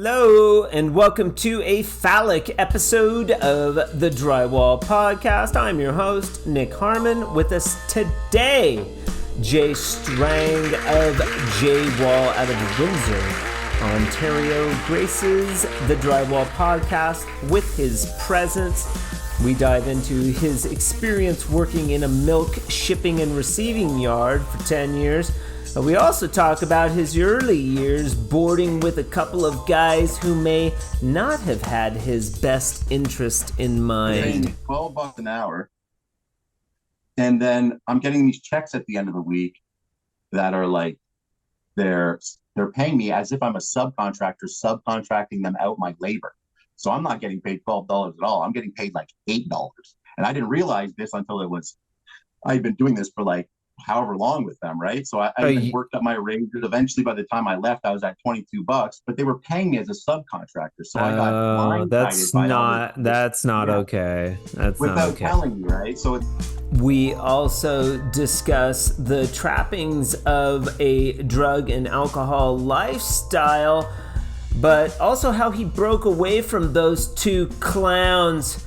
Hello, and welcome to a phallic episode of the Drywall Podcast. I'm your host, Nick Harmon. With us today, Jay Strang of J-Wall out of Windsor, Ontario, graces the Drywall Podcast with his presence. We dive into his experience working in a milk shipping and receiving yard for 10 years. We also talk about his early years boarding with a couple of guys who may not have had his best interest in mind. $12 an hour. And then I'm getting these checks at the end of the week that are like, they're paying me as if I'm a subcontractor, subcontracting them out my labor. So I'm not getting paid $12 at all. I'm getting paid like $8. And I didn't realize this until I'd been doing this for like however long with them, right? So I worked up my ranges. Eventually, by the time I left, I was at $22, but they were paying me as a subcontractor. So I got blindsided that's not okay. That's without not okay. telling you, right? So we also discuss the trappings of a drug and alcohol lifestyle, but also how he broke away from those two clowns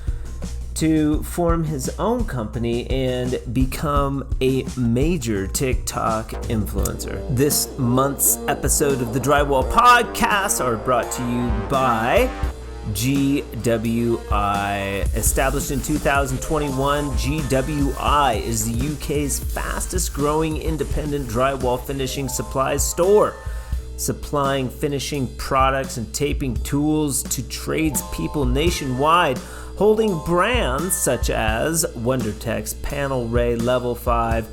to form his own company and become a major TikTok influencer. This month's episode of the Drywall Podcast are brought to you by GWI. Established in 2021, GWI is the UK's fastest growing independent drywall finishing supplies store, supplying finishing products and taping tools to tradespeople nationwide, holding brands such as WonderTex, Panel Ray, Level 5,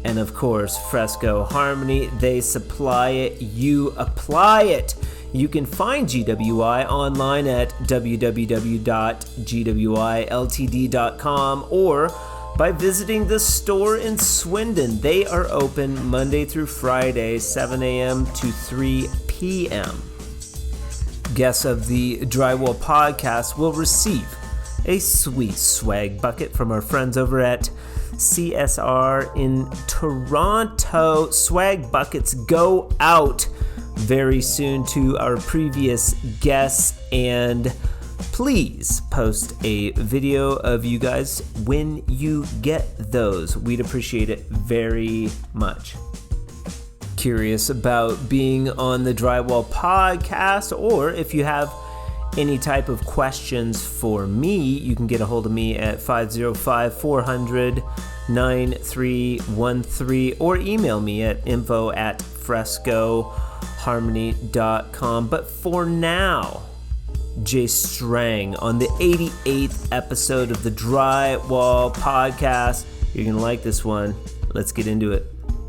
and of course Fresco Harmony. They supply it, you apply it. You can find GWI online at www.gwiltd.com or by visiting the store in Swindon. They are open Monday through Friday, 7 a.m. to 3 p.m. Guests of the Drywall Podcast will receive a sweet swag bucket from our friends over at CSR in Toronto. Swag buckets go out very soon to our previous guests, and please post a video of you guys when you get those. We'd appreciate it very much. Curious about being on the Drywall Podcast, or if you have any type of questions for me, you can get a hold of me at 505-400-9313 or email me at info@frescoharmony.com. But for now, Jay Strang on the 88th episode of the Drywall Podcast. You're going to like this one. Let's get into it.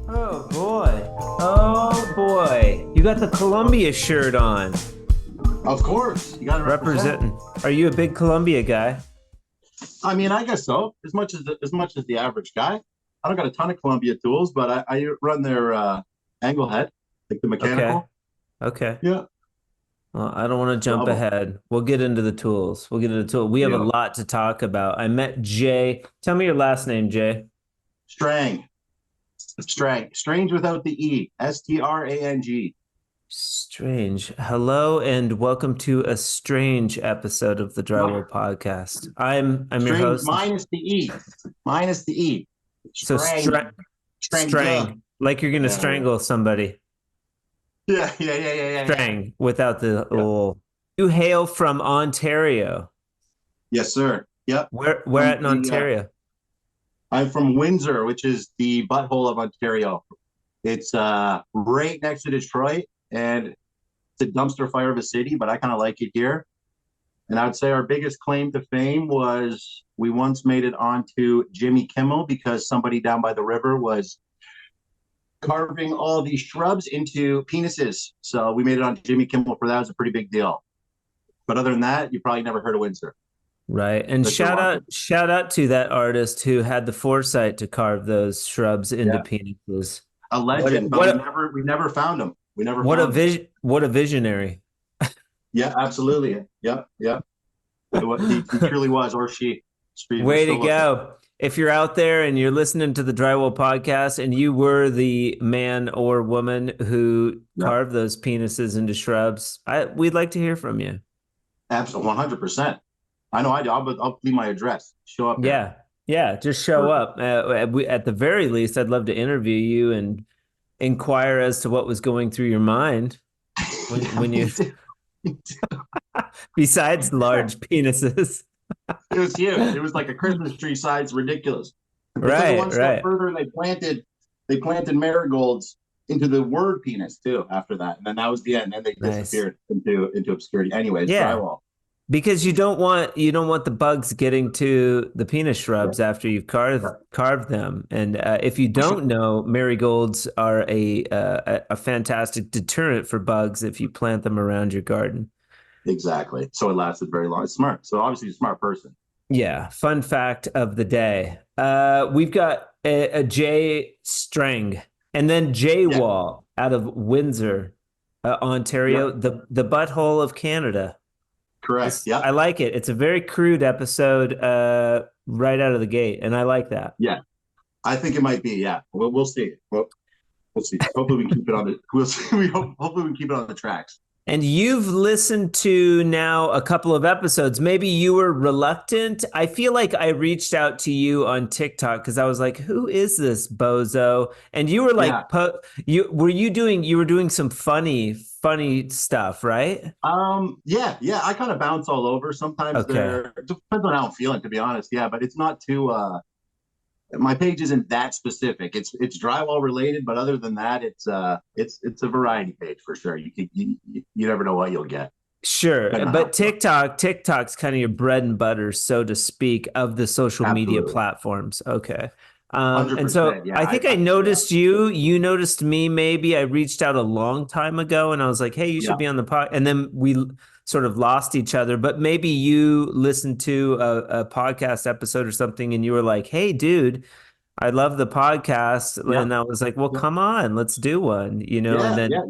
Oh boy. You got the Columbia shirt on. of course, you got to representing. Are you a big Columbia guy? I mean, I guess so. As much as the average guy. I don't got a ton of Columbia tools, but I run their angle head, like the mechanical. Okay. Yeah. Well, I don't want to jump ahead. We'll get into the tools. We have a lot to talk about. I met Jay. Tell me your last name, Jay. Strang. Strange without the E. Strang. Strange. Hello and welcome to a strange episode of the Drywall Podcast. I'm your host. Minus the E. So Strang. Like you're gonna strangle somebody. Yeah. Strang without the little. You hail from Ontario. Yes, sir. Yep. Where at in Ontario? I'm from Windsor, which is the butthole of Ontario. It's right next to Detroit, and it's a dumpster fire of a city, but I kind of like it here. And I would say our biggest claim to fame was we once made it onto Jimmy Kimmel because somebody down by the river was carving all these shrubs into penises. So we made it on Jimmy Kimmel for that. It was a pretty big deal. But other than that, you probably never heard of Windsor. Right. And shout out to that artist who had the foresight to carve those shrubs into penises. A legend, but we never found him. What a visionary. Yeah, absolutely. Yep. He truly was, or she. Way to go. if you're out there and you're listening to the Drywall podcast and you were the man or woman who Yeah, carved those penises into shrubs, we'd like to hear from you. absolutely, 100%. I know I do. I'll leave my address. Show up there. Yeah. Yeah. Just show Perfect. up. At the very least, I'd love to interview you and inquire as to what was going through your mind Yeah, when me you, too. besides large penises. It was huge. It was like a Christmas tree size, ridiculous. They took it Right. one step Right. further and they planted marigolds into the word penis too after that. And then that was the end. And then they Nice. disappeared into obscurity. Anyways, Yeah. drywall. Because you don't want the bugs getting to the penis Yeah, shrubs after you've yeah, carved them. And if you for sure. don't know, marigolds are a fantastic deterrent for bugs if you plant them around your garden. Exactly. So it lasted very long. It's smart. So obviously a smart person. Yeah. Fun fact of the day. We've got a J Strang and then J Yeah, Wall out of Windsor, yeah, Ontario, the butthole of Canada. correct. Yeah, I like it. It's a very crude episode, right out of the gate, and I like that. yeah. I think it might be. Yeah, we'll see. We'll see. Hopefully we can keep it on the. We'll see. Hopefully we can keep it on the tracks. And you've listened to now a couple of episodes. Maybe you were reluctant. I feel like I reached out to you on TikTok because I was like, "Who is this bozo?" And you were Yeah. like, you were doing some funny stuff, right? Yeah. I kind of bounce all over. Sometimes Okay. it depends on how I'm feeling, to be honest. Yeah, but it's not too. My page isn't that specific. It's drywall related, but other than that, it's a variety page for sure. You never know what you'll get. Sure, Depending on how but I'm feeling. TikTok's kind of your bread and butter, so to speak, of the social media Absolutely, platforms. Okay. And so 100%. Yeah, I think I yeah, noticed you, you noticed me, maybe I reached out a long time ago and I was like, hey, you should yeah, be on the pod. And then we sort of lost each other, but maybe you listened to a podcast episode or something and you were like, hey, dude, I love the podcast. yeah, And I was like, well, yeah, come on, let's do one, and yeah, then yeah,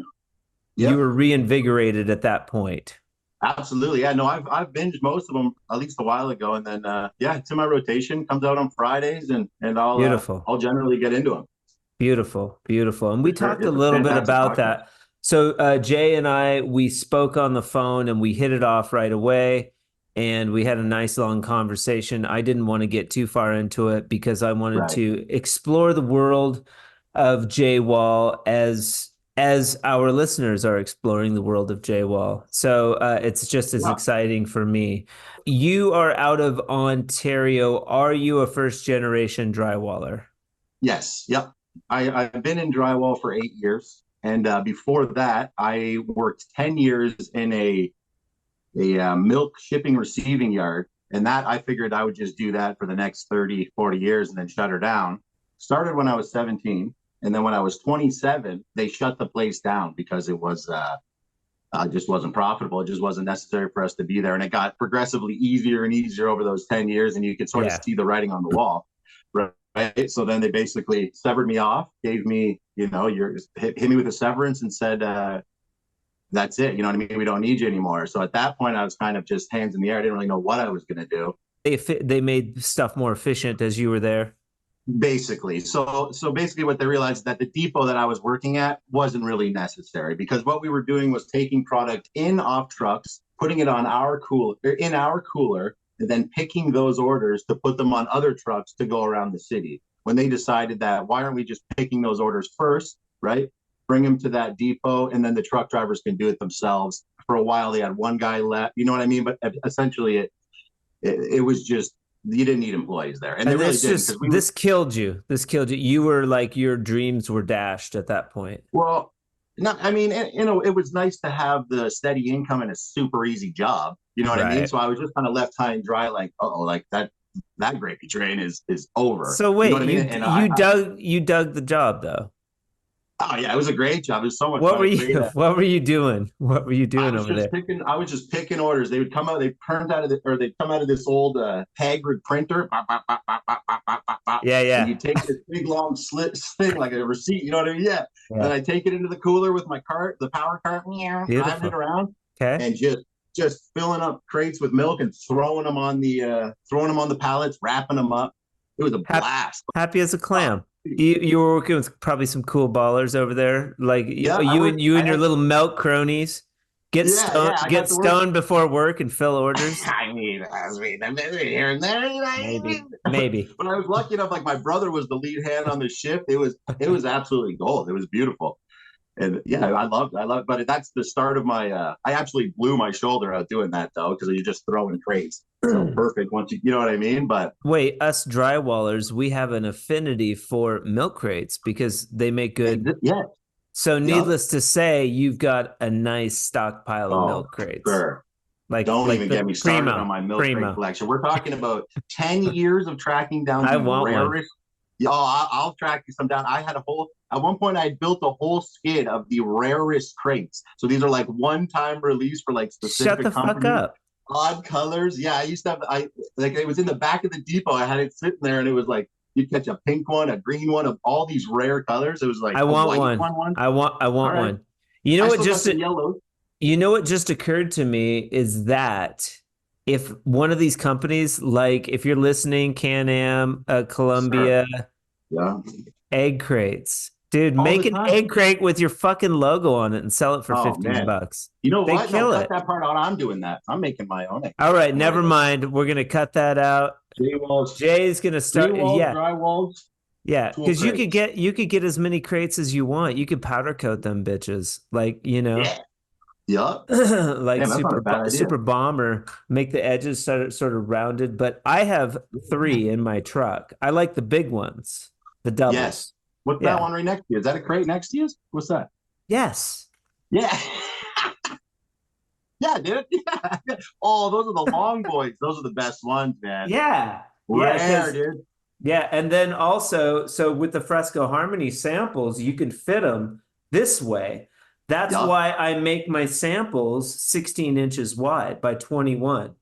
you yeah. were reinvigorated at that point. Absolutely. Yeah, no, I've binged most of them at least a while ago, and then yeah, it's in my rotation. Comes out on Fridays, and Beautiful. I'll generally get into them Beautiful, beautiful. And we for sure. talked a It's a little bit fantastic about podcast. that. So Jay and I, we spoke on the phone and we hit it off right away. And we had a nice long conversation. I didn't want to get too far into it because I wanted Right. to explore the world of Jay Wall as our listeners are exploring the world of Jay Wall. So it's just as Yeah. exciting for me. You are out of Ontario. Are you a first generation drywaller? Yes. Yep. I've been in drywall for 8 years, and before that, I worked 10 years in a milk shipping receiving yard, and that I figured I would just do that for the next 30, 40 years and then shut her down. Started when I was 17, and then when I was 27, they shut the place down because it was just wasn't profitable. It just wasn't necessary for us to be there, and it got progressively easier and easier over those 10 years, and you could sort of Yeah. see the writing on the wall. Right. So then they basically severed me off, gave me, hit me with a severance and said, that's it. You know what I mean? We don't need you anymore. So at that point, I was kind of just hands in the air. I didn't really know what I was going to do. They made stuff more efficient as you were there. Basically, so basically, what they realized is that the depot that I was working at wasn't really necessary because what we were doing was taking product in off trucks, putting it on our cooler, and then picking those orders to put them on other trucks to go around the city. When they decided that, why aren't we just picking those orders first, right? Bring them to that depot, and then the truck drivers can do it themselves. For a while, they had one guy left. You know what I mean? But essentially, it was just you didn't need employees there, and they And really didn't because we were. this killed you. This killed you. You were like your dreams were dashed at that point. Well, no, I mean, it was nice to have the steady income and a super easy job. You know what I mean? Right. So I was just kind of left high and dry, like, oh, like that gravy train is over. So You know what wait, I mean? And you dug the job though. oh yeah, it was a great job. It was so much What fun. were A great. you what were you doing? What were you doing over there? I was just picking orders. They would come out. They print out of they'd come out of this old Hagrid printer, Yeah, and you yeah. take this big long slit thing like a receipt. You know what I mean? Yeah. And Yeah. I take it into the cooler with my cart, the power cart, driving it Beautiful. around, Okay. and just filling up crates with milk and throwing them on the pallets, wrapping them up. It was a Hap blast. Happy as a Oh, clam. You were working with probably some cool ballers over there, like yeah, you I and your had, little milk cronies. yeah, I Get got to work. stoned before work and fill orders. I'm here and there, Maybe, maybe. but I was lucky enough. Like my brother was the lead hand on the shift. It was absolutely gold. It was beautiful. And yeah, I loved, but that's the start of my, I absolutely blew my shoulder out doing that though, because you're just throwing crates. So perfect once you know what I mean? But Wait, us drywallers, we have an affinity for milk crates because they make good. yeah, So, yep. needless to say, you've got a nice stockpile of Oh, milk crates, sure. Don't like even get the me started on primo, my milk crate primo. collection. We're talking about 10 years of tracking down I the want one. rarest. Yeah, I'll track you some down. At one point, I built a whole skid of the rarest crates. So these are like one-time release for like Shut the specific fuck companies, up. odd colors. Yeah, I used to have, like, it was in the back of the depot. I had it sitting there and it was like, you'd catch a pink one, a green one of all these rare colors. It was like I a want white one. one. I All want right. one. You know I what still got just some yellows. you know what just occurred to me is that if one of these companies, like if you're listening, Can-Am, Sure. Columbia, Yeah. egg crates, dude, All make the an time. egg crate with your fucking logo on it and sell it for Oh 15 man. bucks. You know They what? No, kill cut it. that part out. I'm doing that. I'm making my own. All right, Right. never mind. We're gonna cut that out. Tree walls, Jay's gonna tree start. walls, Yeah, dry walls, yeah, tool because crates. you could get as many crates as you want. You could powder coat them bitches, like Yeah. Yup. like Damn, that's not a bad idea. super bomber. Make the edges sort of rounded. But I have three in my truck. I like the big ones, the Yes. doubles. What's that Yeah. one right next to you? Is that a crate next to you? What's that? Yes. Yeah. Yeah, dude. Yeah. Oh, those are the long boys. Those are the best ones, man. Yeah. Yeah. Rare, dude. Yeah, and then also, so with the Fresco Harmony samples, you can fit them this way. That's Yup. why I make my samples 16 inches wide by 21.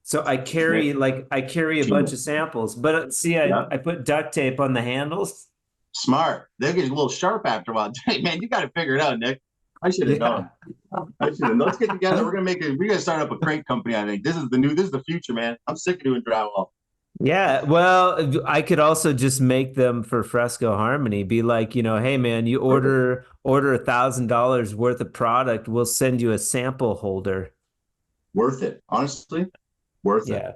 So I carry a bunch of Genius. samples, but see, Yep. I put duct tape on the handles. Smart. They get a little sharp after a while. Hey, man, you got to figure it out, Nick. I should have Yeah. known. I should have. Let's get together. We're gonna start up a crate company. I think this is the future, man. I'm sick of doing drywall. Yeah, well, I could also just make them for Fresco Harmony. Be like, hey man, you Perfect. order $1,000 worth of product, we'll send you a sample holder. Worth it. Honestly, worth it. Yeah.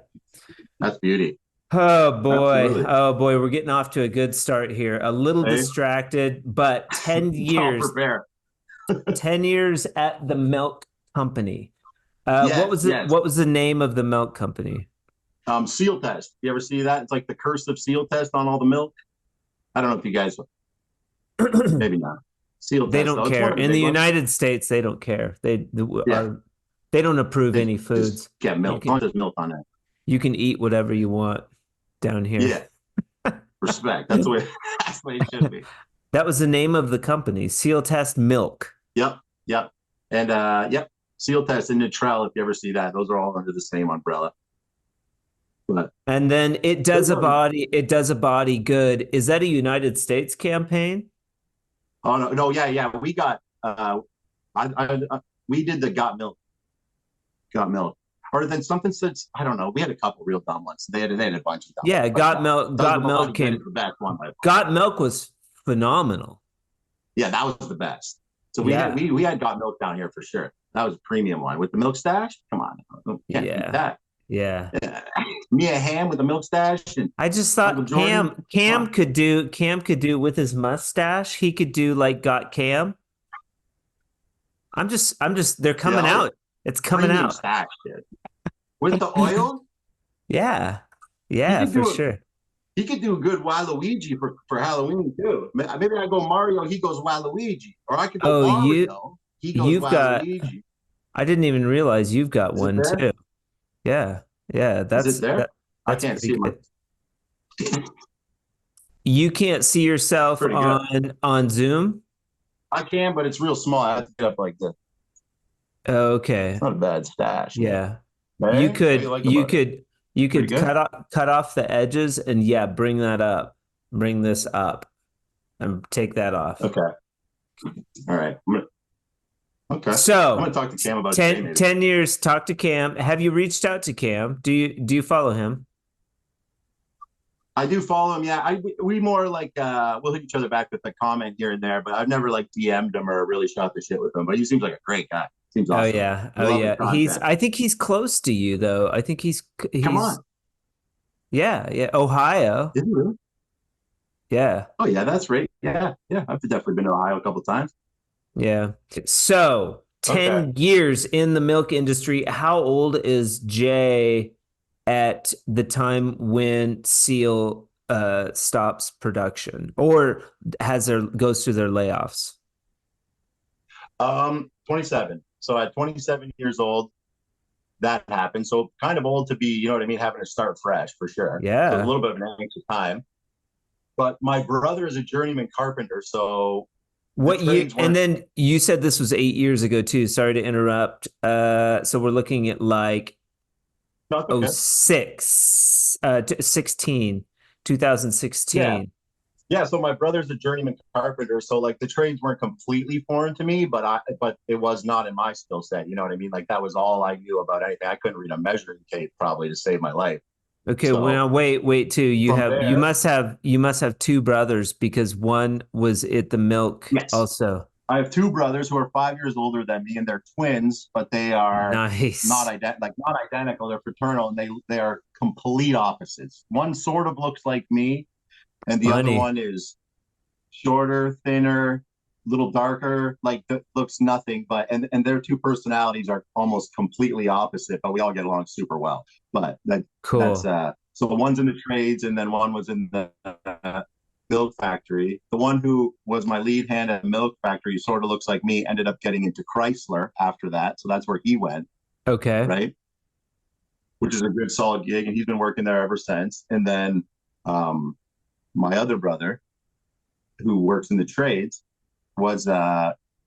That's beauty. Oh boy. Absolutely. Oh boy, we're getting off to a good start here. A little Hey, distracted, but I'll prepare. 10 years at the milk company. Yes, yes. What was the name of the milk company? Seal test. You ever see that? It's like the cursive seal test on all the milk. I don't know if you guys, maybe not. Seal They test don't though. It's one care. of the In the big ones. United States, they don't care. Yeah. They don't approve They any just foods. get You milk. can Don't just milk on it. you can eat whatever you want down here. Yeah. Respect. That's the way. That's the way it should be. That was the name of the company, Seal Test Milk. Yep. Yep. And yep. Seal test and Nutrell. If you ever see that, those are all under the same umbrella. But And then it does a body good. Is that a United States campaign? oh no, no, yeah, yeah. We got we did the got milk. Or then something said, I don't know. We had a couple real dumb ones. They had a bunch of dumb Yeah, ones. But, that was Got the Milk body good came. is the best one. Got Milk was phenomenal. Yeah, that was the best. So Yeah. we had got milk down here for sure. That was a premium one with the milk stash. Come on, can't beat Yeah. that. Yeah. Mia Ham with the milk stash and I just Uncle thought Jordan. Cam could do with his mustache. He could do like Got Cam. I'm just they're coming Yeah, out. It's coming premium out. stash, dude. With the oil, Yeah. he Yeah, could for do a sure. he could do a good Waluigi for Halloween too. Maybe I go Mario, he goes Waluigi, or I could go Oh, Mario, he goes you've got Waluigi. I didn't even realize you've got Is it one there? too. Yeah. Yeah, Is it there? I that's can't pretty see my. good. You can't see yourself Pretty good. on Zoom? I can, but it's real small. I have to get up like this. Okay. It's not a bad stash. Yeah. Hey, what do you like about it? You Pretty could good. cut off the edges and yeah, bring that up. Bring this up and take that off. Okay. All right. Okay. I'm So, gonna talk to Cam about it today, maybe. 10 years, talk to Cam. Have you reached out to Cam? Do you follow him? I do follow him. Yeah, we more like we'll hit each other back with a comment here and there, but I've never like DM'd him or really shot the shit with him. But he seems like a great guy. Seems Oh awesome. yeah. I Oh love his yeah. content. I think he's close to you though. I think Come he's on, yeah, yeah, Ohio. is he really? Yeah. Oh yeah, that's right. Yeah, yeah. I've definitely been to Ohio a couple times. Yeah. So, Okay. 10 years in the milk industry. How old is Jay at the time when Seal stops production or goes through their layoffs? 27. So at 27 years old, that happened. So kind of old to be, you know what I mean, having to start fresh for sure. So it's a Yeah. little bit of an anxious time. But my brother is a journeyman carpenter, so the What year? trades And weren't. then you said this was 8 years ago too. Sorry to interrupt. So we're looking at like No, it's oh okay. 06, 16, Yeah, 2016. yeah. So my brother's a journeyman carpenter, so like the trades weren't completely foreign to me, but it was not in my skill set. You know what I mean? Like that was all I knew about anything. I couldn't read a measuring tape probably to save my life. Okay, So well, wait too. from there, You must have two brothers because one was at the milk yes, also. I have two brothers who are 5 years older than me, and they're twins, but they are Nice. not identical. They're fraternal, and they are complete opposites. One sort of looks like me, and the other Funny. one is shorter, thinner, little darker. Like looks nothing, but and their two personalities are almost completely opposite, but we all get along super well. But that's Cool. so one's in the trades, and then one was in the milk factory. The one who was my lead hand at the milk factory sort of looks like me, ended up getting into Chrysler after that. So that's where he went, Okay. right? Which is a good solid gig. And he's been working there ever since. And then um, my other brother, who works in the trades, was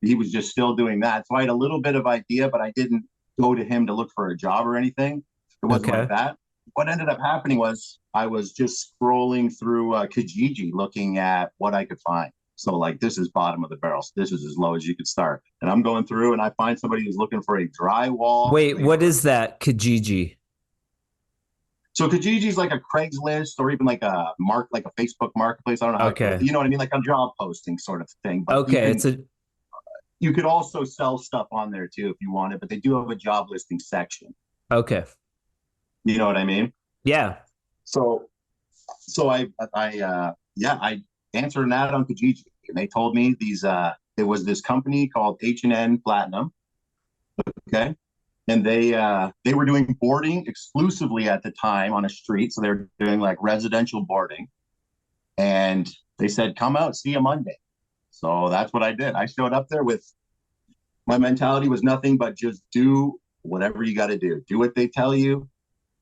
he was just still doing that. So I had a little bit of idea, but I didn't go to him to look for a job or anything. It wasn't like Okay. that. What ended up happening was I was just scrolling through Kijiji looking at what I could find. So like this is bottom of the barrel. So this is as low as you could start. And I'm going through and I find somebody who's looking for a drywall Wait, what laborer. is that, Kijiji? So Kijiji is like a Craigslist or even like a Facebook marketplace. I don't know how Okay. you know what I mean, like a job posting sort of thing. But Okay, it's a you could also sell stuff on there too if you wanted, but they do have a job listing section. okay. You know what I mean? Yeah. So so I answered an ad on Kijiji and they told me it was this company called H&N Platinum, okay? And they were doing boarding exclusively at the time on a street, so they're doing like residential boarding. And they said, "Come out, see you Monday." So that's what I did. I showed up there with my mentality was nothing but just do whatever you got to do. Do what they tell you,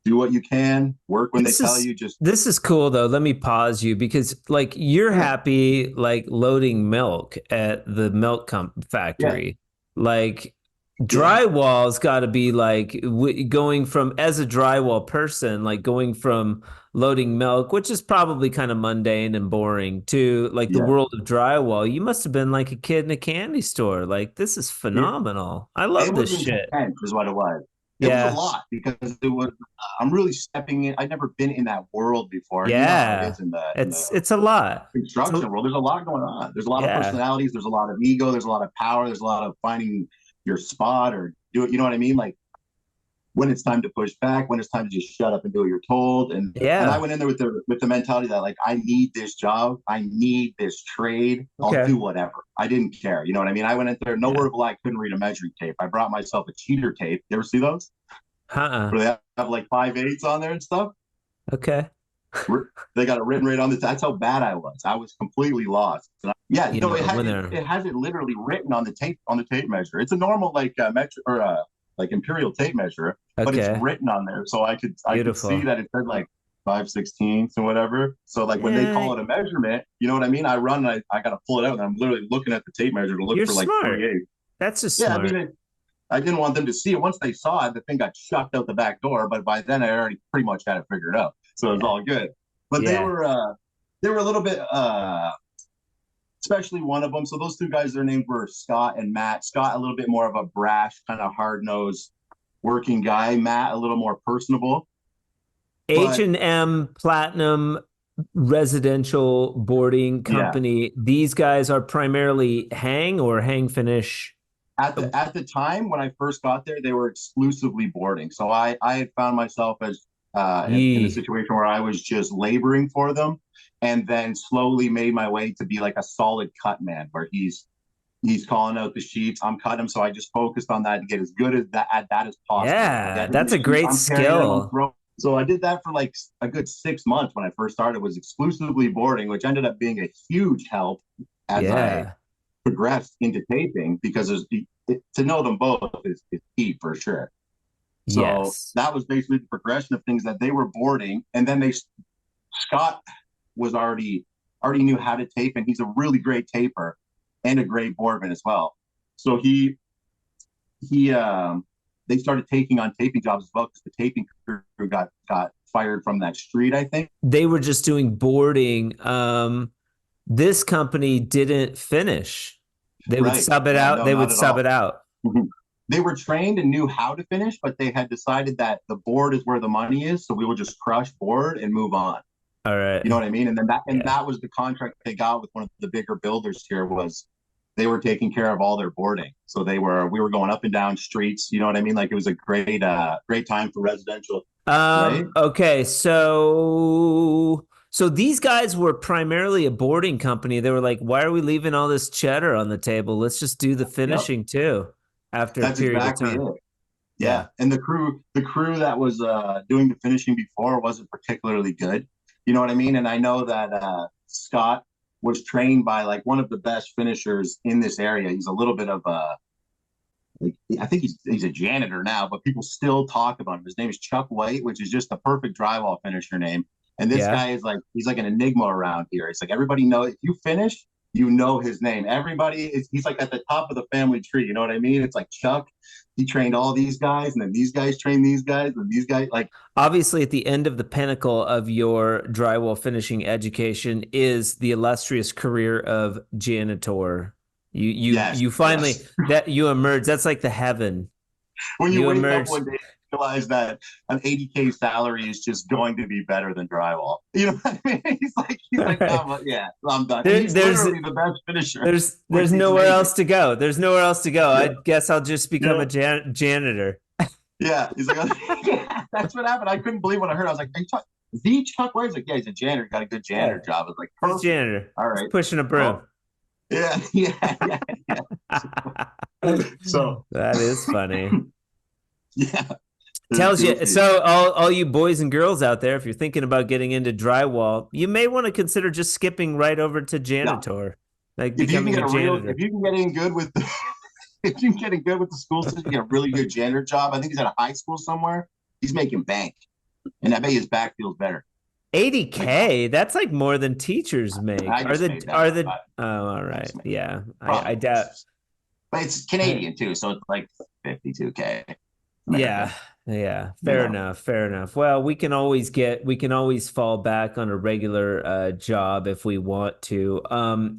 do what you can, work when they tell you. Just This is cool though. Let me pause you because like you're yeah, happy like loading milk at the yeah, factory. Like yeah, drywall's got to be like going from as a drywall person, like going from loading milk, which is probably kind of mundane and boring, to like the yeah. world of drywall. You must have been like a kid in a candy store. Like this is It phenomenal. I it love this was shit. intense, is what it was. It was a Yeah. lot because it was. I'm really stepping in. I'd never been in that world before, and you know how it Yeah. is in the It's a lot. construction So world. There's a lot going on. There's a lot of yeah. personalities. There's a lot of ego. There's a lot of power. There's a lot of finding your spot or do it. You know what I mean? Like when it's time to push back, when it's time to just shut up and do what you're told. And I Yeah. went in there with the mentality that like I need this job, I need this trade. I'll Okay. do whatever. I didn't care. You know what I mean? I went in there, no Yeah. word of a lie, couldn't read a measuring tape. I brought myself a cheater tape. You ever see those? Uh-uh. Where they have like 5/8 on there and stuff. Okay. They got it written right on the. That's how bad I was. I was completely lost. Yeah, You no, know, when it they're has it literally written on the tape measure. It's a normal like metro or like imperial tape measure, but it's okay. written on there, so I could see Beautiful. that it said like 5/16 or whatever. So like when they Yeah, call it a measurement, you know what I mean? I run, and I got to pull it out, and I'm literally looking at the tape measure to look you're for like smart. 3/8. That's just Yeah, I mean, smart. I didn't want them to see it. Once they saw it, the thing got shucked out the back door. But by then, I already pretty much had it figured out, so it was Yeah. all good. But Yeah. they were a little bit especially one of them. So those two guys, their names were Scott and Matt. Scott, a little bit more of a brash, kind of hard nosed working guy. Matt, a little more personable. But H&M Platinum residential boarding Yeah. company, these guys are primarily hang or hang finish. At the time when I first got there, they were exclusively boarding. So I had found myself as in a Yee. situation where I was just laboring for them, and then slowly made my way to be like a solid cut man, where he's calling out the sheets, I'm cutting them. So I just focused on that to get as good as that at that as possible. I'm Yeah, getting that's the a sheet, great I'm carrying them, I'm skill. throwing. So I did that for like a good 6 months when I first started. Was exclusively boarding, which ended up being a huge help as I Yeah. progressed into taping, because to know them both is key for sure. So Yes. that was basically the progression of things, that they were boarding, and then they Scott was already knew how to tape, and he's a really great taper and a great boardman as well. So he they started taking on taping jobs as well, because the taping crew got fired from that street, I think. They were just doing boarding. This company didn't finish. They would Right. sub it Yeah, out. no, They would not at sub all. it out. They were trained and knew how to finish, but they had decided that the board is where the money is, so we will just crush board and move on. All You know right. what I mean? And then that and Yeah. that was the contract they got with one of the bigger builders here, was they were taking care of all their boarding. So we were going up and down streets, you know what I mean? Like, it was a great time for residential, right? Okay, so these guys were primarily a boarding company. They were like, why are we leaving all this cheddar on the table? Let's just do the Yep. finishing too after a That's period of exactly time. it. Yeah. Yeah. And the crew that was doing the finishing before wasn't particularly good. You know what I mean? And I know that Scott was trained by like one of the best finishers in this area. He's a little bit of a like, I think he's a janitor now, but people still talk about him. His name is Chuck White, which is just the perfect drywall finisher name. And this Yeah. guy is like, he's like an enigma around here. It's like, everybody knows, if you finish, you know his name. He's like at the top of the family tree. You know what I mean? It's like Chuck. He trained all these guys, and then these guys trained these guys, and these guys like, Obviously, at the end of the pinnacle of your drywall finishing education is the illustrious career of janitor. yes, You finally yes. that you emerge. That's like the heaven. When you You wake up emerge. one day, you realize that an 80K salary is just going to be better than drywall. You know what I mean? He's like, Right. oh, yeah, I'm done. And There, he's there's literally the best finisher, which there's he's nowhere else amazing. to go. There's nowhere else to go. I Yeah, guess I'll just become yeah, a janitor. yeah. He's like, yeah, that's what happened. I couldn't believe what I heard. I was like, are you talking the Chuck White? He's like, yeah, he's a janitor. Got a good Yeah, janitor job. I was like, he's a perfect. janitor. All He's right. pushing a broom. Well, yeah, yeah, yeah, yeah. So, That is funny. yeah, it was Tells you goofy. so all you boys and girls out there, if you're thinking about getting into drywall, you may want to consider just skipping right over to Yeah. janitor, like becoming a If janitor. you can get in good with the, if you can get in good with the school system, you get a really good janitor job. I think he's at a high school somewhere. He's making bank, and I bet his back feels better. Like, 80K, that's like more than teachers make. I just made that Are up. the oh, all I right. just made Yeah. I probably, doubt. but it's I, Canadian too, so it's like 52K yeah. American. Yeah, You fair know, enough, fair enough. Well, we can always fall back on a regular job if we want to.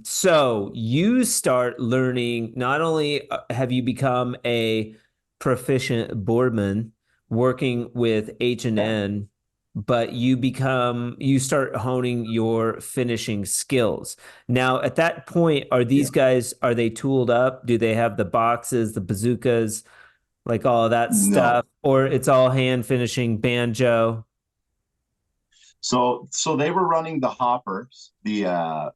So you start learning, not only have you become a proficient boardman working with yeah, H&N, but you start honing your finishing skills. Now, at that point, are yeah. these guys, are they tooled up? Do they have the boxes, the bazookas? Like all of that stuff, No. or it's all hand finishing banjo. So they were running the hoppers, the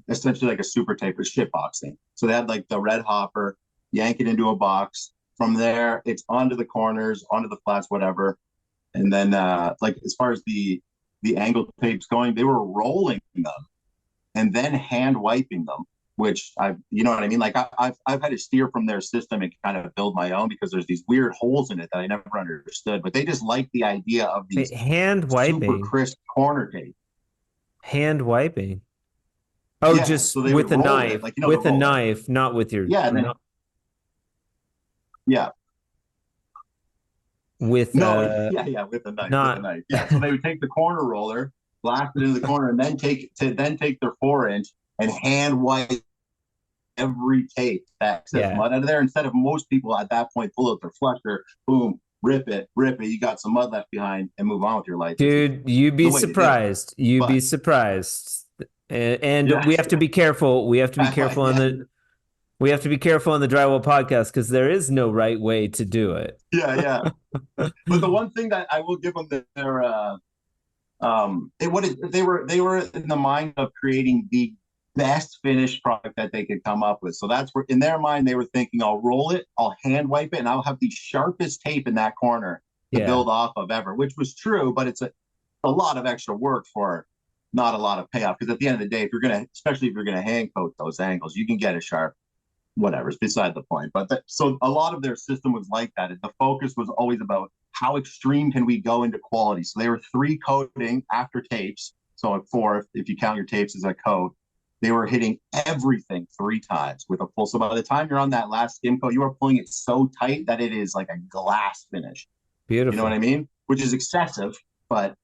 essentially like a super taper shit boxing. So they had like the red hopper, yank it into a box. From there, it's onto the corners, onto the flats, whatever. And then like as far as the angle tapes going, they were rolling them and then hand wiping them, which you know what I mean? Like I've had to steer from their system and kind of build my own, because there's these weird holes in it that I never understood, but they just like the idea of these Hand super wiping, crisp corner tape. hand wiping. Oh, Yeah. So just they would roll it, like, the with a roller. knife, not with your, Yeah. And then, not yeah. with, No, yeah, yeah, with a knife, with a not, knife. Yeah. So they would take the corner roller, blast it into the corner, and then take their 4 inch and hand wipe every tape that excess yeah. mud out of there. Instead of most people at that point pull out their flusher, boom, rip it. You got some mud left behind, and move on with your life. Is Dude, you'd the be way to do it. surprised. You'd be But surprised. And yeah, we have to be careful. We have to be careful on yeah, the drywall podcast because there is no right way to do it. yeah. But the one thing that I will give them their they were in the mind of creating the best finished product that they could come up with. So that's where in their mind they were thinking, I'll roll it, I'll hand wipe it, and I'll have the sharpest tape in that corner to Yeah. build off of ever, which was true, but it's a lot of extra work for not a lot of payoff. Because at the end of the day, if you're gonna, especially if you're gonna hand coat those angles, you can get a sharp, whatever, it's beside the point. But so a lot of their system was like that. And the focus was always about how extreme can we go into quality. So they were 3 coating after tapes. So at 4, if you count your tapes as a coat, they were hitting everything 3 times with a full. So by the time you're on that last skim coat, you are pulling it so tight that it is like a glass finish. You know what I Beautiful. mean? Which is excessive, but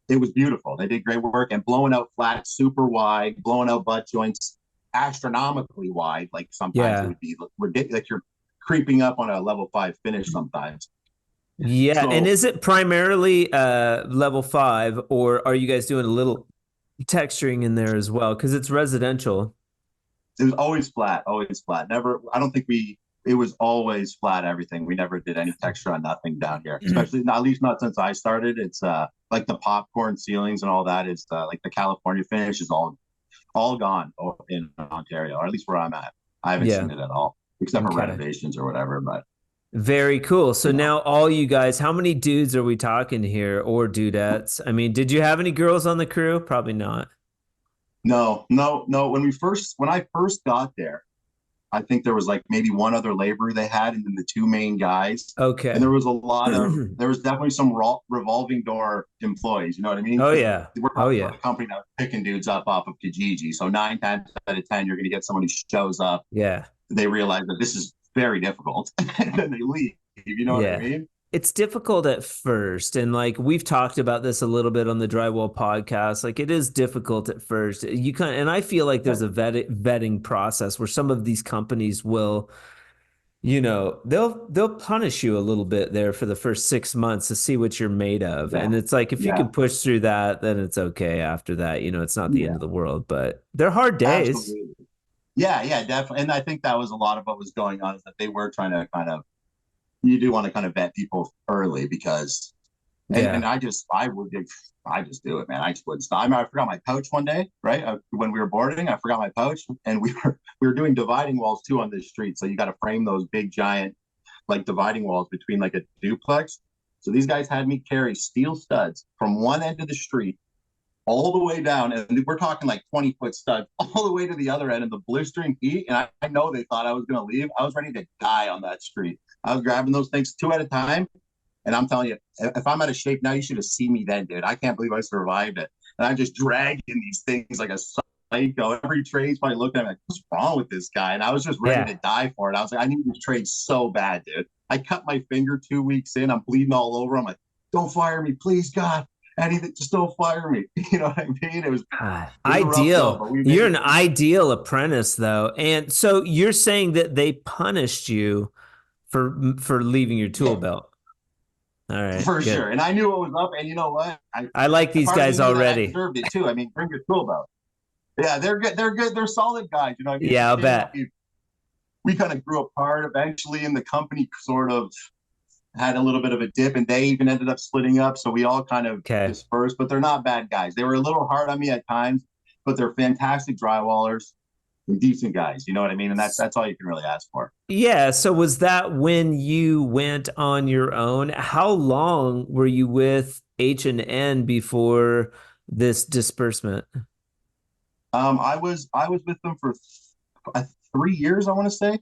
it was beautiful. They did great work and blowing out flat, super wide, blowing out butt joints astronomically wide. Like sometimes it Yeah. would be ridiculous. Like you're creeping up on a level 5 finish sometimes. Yeah. And So is it primarily level 5, or are you guys doing a little texturing in there as well? Because it's residential. it was always flat, always flat. Never, I don't think it was always flat everything. We never did any texture on nothing down here, especially not, at least not since I started. It's like the popcorn ceilings and all that is like the California finish is all gone in Ontario, or at least where I'm at. I haven't Yeah. seen it at all, except for Okay. renovations or whatever. But Very cool. So you know, now all you guys, how many dudes are we talking here or dudettes? I mean, did you have any girls on the crew? Probably not. no. When I first got there, I think there was like maybe one other laborer they had, and then the 2 main guys. And Okay. there was there was definitely some revolving door employees. You know what I mean? Oh Because yeah. we're Oh talking yeah. about a company that was picking dudes up off of Kijiji. So 9 times out of 10, you're going to get someone who shows up. Yeah. They realize that this is very difficult, and then they leave. You know what I Yeah. mean? It's difficult at first. And like we've talked about this a little bit on the Drywall podcast. Like it is difficult at first. You can, and I feel like there's a vetting process where some of these companies will, they'll punish you a little bit there for the first 6 months to see what you're made of. Yeah, And it's like if you yeah, can push through that, then it's okay after that. It's not the end yeah. of the world, but they're hard days. Absolutely. Yeah, definitely. And I think that was a lot of what was going on is that they were trying to kind of you do want to kind of vet people early because Yeah. and I just do it, man. I just wouldn't stop. I mean, I forgot my pouch one day, right? When we were boarding, I forgot my pouch, and we were doing dividing walls too on this street. So you got to frame those big giant like dividing walls between like a duplex. So these guys had me carry steel studs from one end of the street all the way down, and we're talking like 20-foot studs all the way to the other end in the blistering heat. And I know they thought I was going to leave. I was ready to die on that street. I was grabbing those things 2 at a time. And I'm telling you, if I'm out of shape now, you should have seen me then, dude. I can't believe I survived it. And I'm just dragging these things like a psycho. Every trade's probably looking at me like, what's wrong with this guy? And I was just ready Yeah. to die for it. I was like, I need this trade so bad, dude. I cut my finger 2 weeks in. I'm bleeding all over. I'm like, don't fire me, please, God. Anything, just don't fire me. You know what I mean? It was a rough go, Ideal. but we made You're it. an ideal apprentice, though. And so you're saying that they punished you for leaving your tool Yeah, belt. All right, for good. sure. And I knew what was up. And you know what? I like these Part of me guys knew that I already. deserved it too. I mean, bring your tool belt. Yeah, they're good. They're good. They're solid guys. You know what I mean? Yeah, I'll The kid that bet. we kind of grew apart eventually, and the company sort of had a little bit of a dip, and they even ended up splitting up. So we all kind of Okay. dispersed, but they're not bad guys. They were a little hard on me at times, but they're fantastic drywallers and decent guys. You know what I mean? And that's all you can really ask for. Yeah. So was that when you went on your own? How long were you with H&N before this disbursement? I was with them for 3 years, I want to say.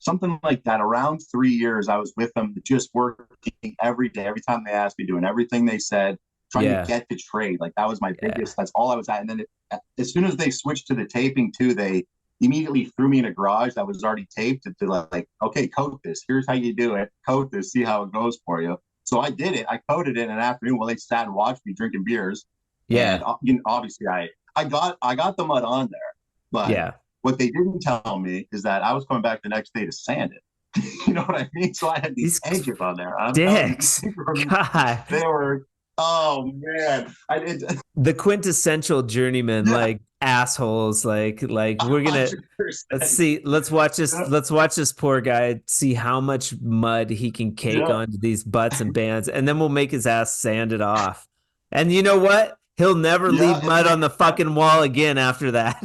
Something like that. Around 3 years, I was with them, just working every day, every time they asked me, doing everything they said, trying to Yeah. get the trade. Like that was my Yeah. biggest. That's all I was at. And then as soon as they switched to the taping too, they immediately threw me in a garage that was already taped to like, okay, coat this. Here's how you do it. Coat this. See how it goes for you. So I did it. I coated it in an afternoon while they sat and watched me drinking beers. And Yeah. obviously, I got the mud on there, but Yeah. what they didn't tell me is that I was coming back the next day to sand it. You know what I mean? So I had these These edges on there. I'm telling you, these dicks. things were, God. they were, oh man. I did, The quintessential journeyman, yeah, like assholes, like we're gonna 100%. let's watch this poor guy see how much mud he can cake Yeah, onto these butts and bands, and then we'll make his ass sand it off. And you know what? He'll never yeah. leave mud on the fucking wall again after that.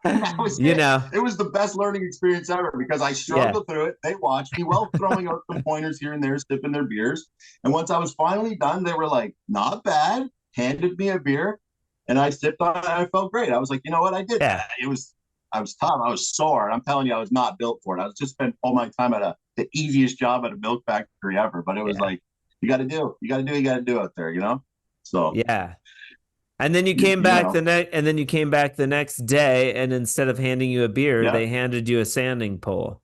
That was You it. know? It was the best learning experience ever because I Yeah. struggled through it. They watched me while throwing out some pointers here and there, sipping their beers. And once I was finally done, they were like, not bad, handed me a beer, and I sipped on it. And I felt great. I was like, you know what? I did Yeah. that. I was tough. I was sore. And I'm telling you, I was not built for it. I was just spent all my time at the easiest job at a milk factory ever. But it was Yeah. like, you got to do out there, you know? So, Yeah. And then you know, you came back the next day, and instead of handing you a beer, yeah. they handed you a sanding pole.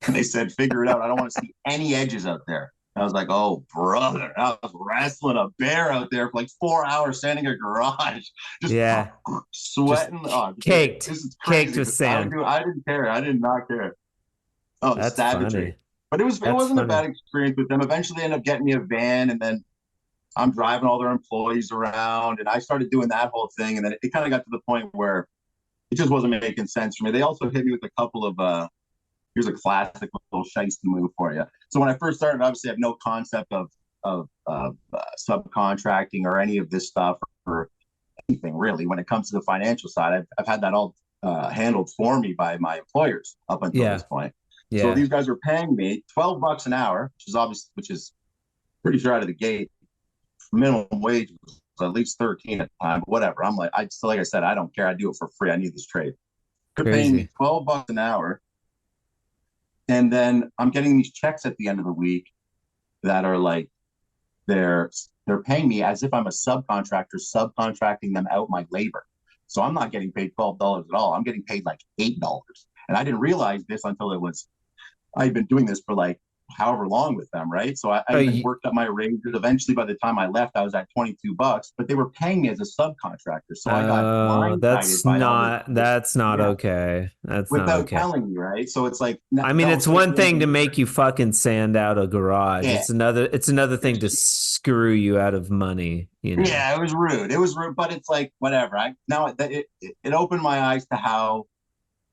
And they said, figure it out. I don't want to see any edges out there. I was like, oh, brother. I was wrestling a bear out there for like 4 hours, standing in a garage, just Yeah. Just sweating. Oh, caked, this is caked crazy. with But sand. I didn't care. I did not care. Oh, the That's savagery. funny. But it That's wasn't a funny. bad experience with them. Eventually they ended up getting me a van, and then I'm driving all their employees around, and I started doing that whole thing. And then it kind of got to the point where it just wasn't making sense for me. They also hit me with a couple of here's a classic little shiesty move for you. So when I first started, obviously I have no concept of subcontracting or any of this stuff or anything really. When it comes to the financial side, I've had that all handled for me by my employers up until Yeah. this point. So Yeah. these guys were paying me $12 an hour, which is pretty sure out of the gate. Minimum wage was at least 13 at the time, but whatever. I'm like I said, I don't care. I do it for free. I need this trade. They're paying me Crazy. $12 an hour, and then I'm getting these checks at the end of the week that are like they're they're paying me as if I'm a subcontractor, subcontracting them out my labor. So I'm not getting paid $12 at all. I'm getting paid like $8. And I didn't realize this until I'd been doing this for like however long with them, right? So I Oh, even worked up my raises. Eventually, by the time I left, I was at $22, but they were paying me as a subcontractor. So I got blindsided by all that's not yeah, okay. That's not without okay. telling me, right? So it's like, I mean, no, it's so at one the end of thing the to year, make you fucking sand out a garage. yeah, It's another thing to it's screw you out of money, you know. yeah, it was rude. It was rude, but it's like whatever. It opened my eyes to how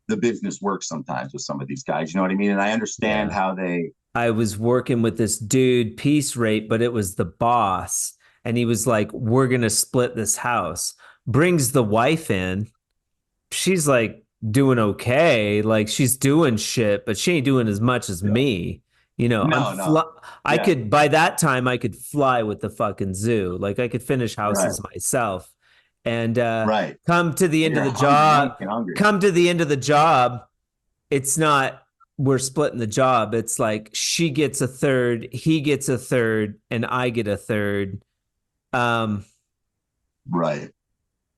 the business works sometimes with some of these guys. You know what I mean? And I understand Yeah. how they. I was working with this dude, piece rate, but it was the boss. And he was like, we're going to split this house. Brings the wife in. She's like doing okay. Like she's doing shit, but she ain't doing as much as Yeah. me. You know, No, no, I yeah, could, by that time, I could fly with the fucking zoo. Like I could finish right, houses myself. And right. come to the And end of you're the hungry, job, young and hungry. come to the end of the job. It's not, we're splitting the job. It's like she gets a third, he gets a third, and I get a third. Um, Right.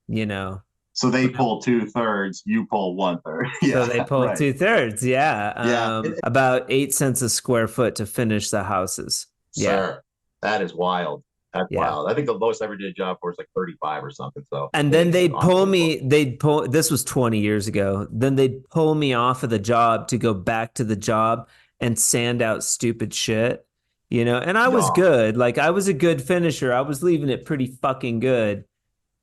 you know, So they pull 2/3, you pull 1/3. so Yeah, they pull right. 2/3. Yeah. Yeah, About 8 cents a square foot to finish the houses. Yeah. sir. That is wild. That's Yeah. wild. I think the lowest I ever did a job for is like 35 or something. So And it then is unbelievable. this was 20 years ago. Then they'd pull me off of the job to go back to the job and sand out stupid shit, you know? And I was Yeah, good. Like I was a good finisher. I was leaving it pretty fucking good.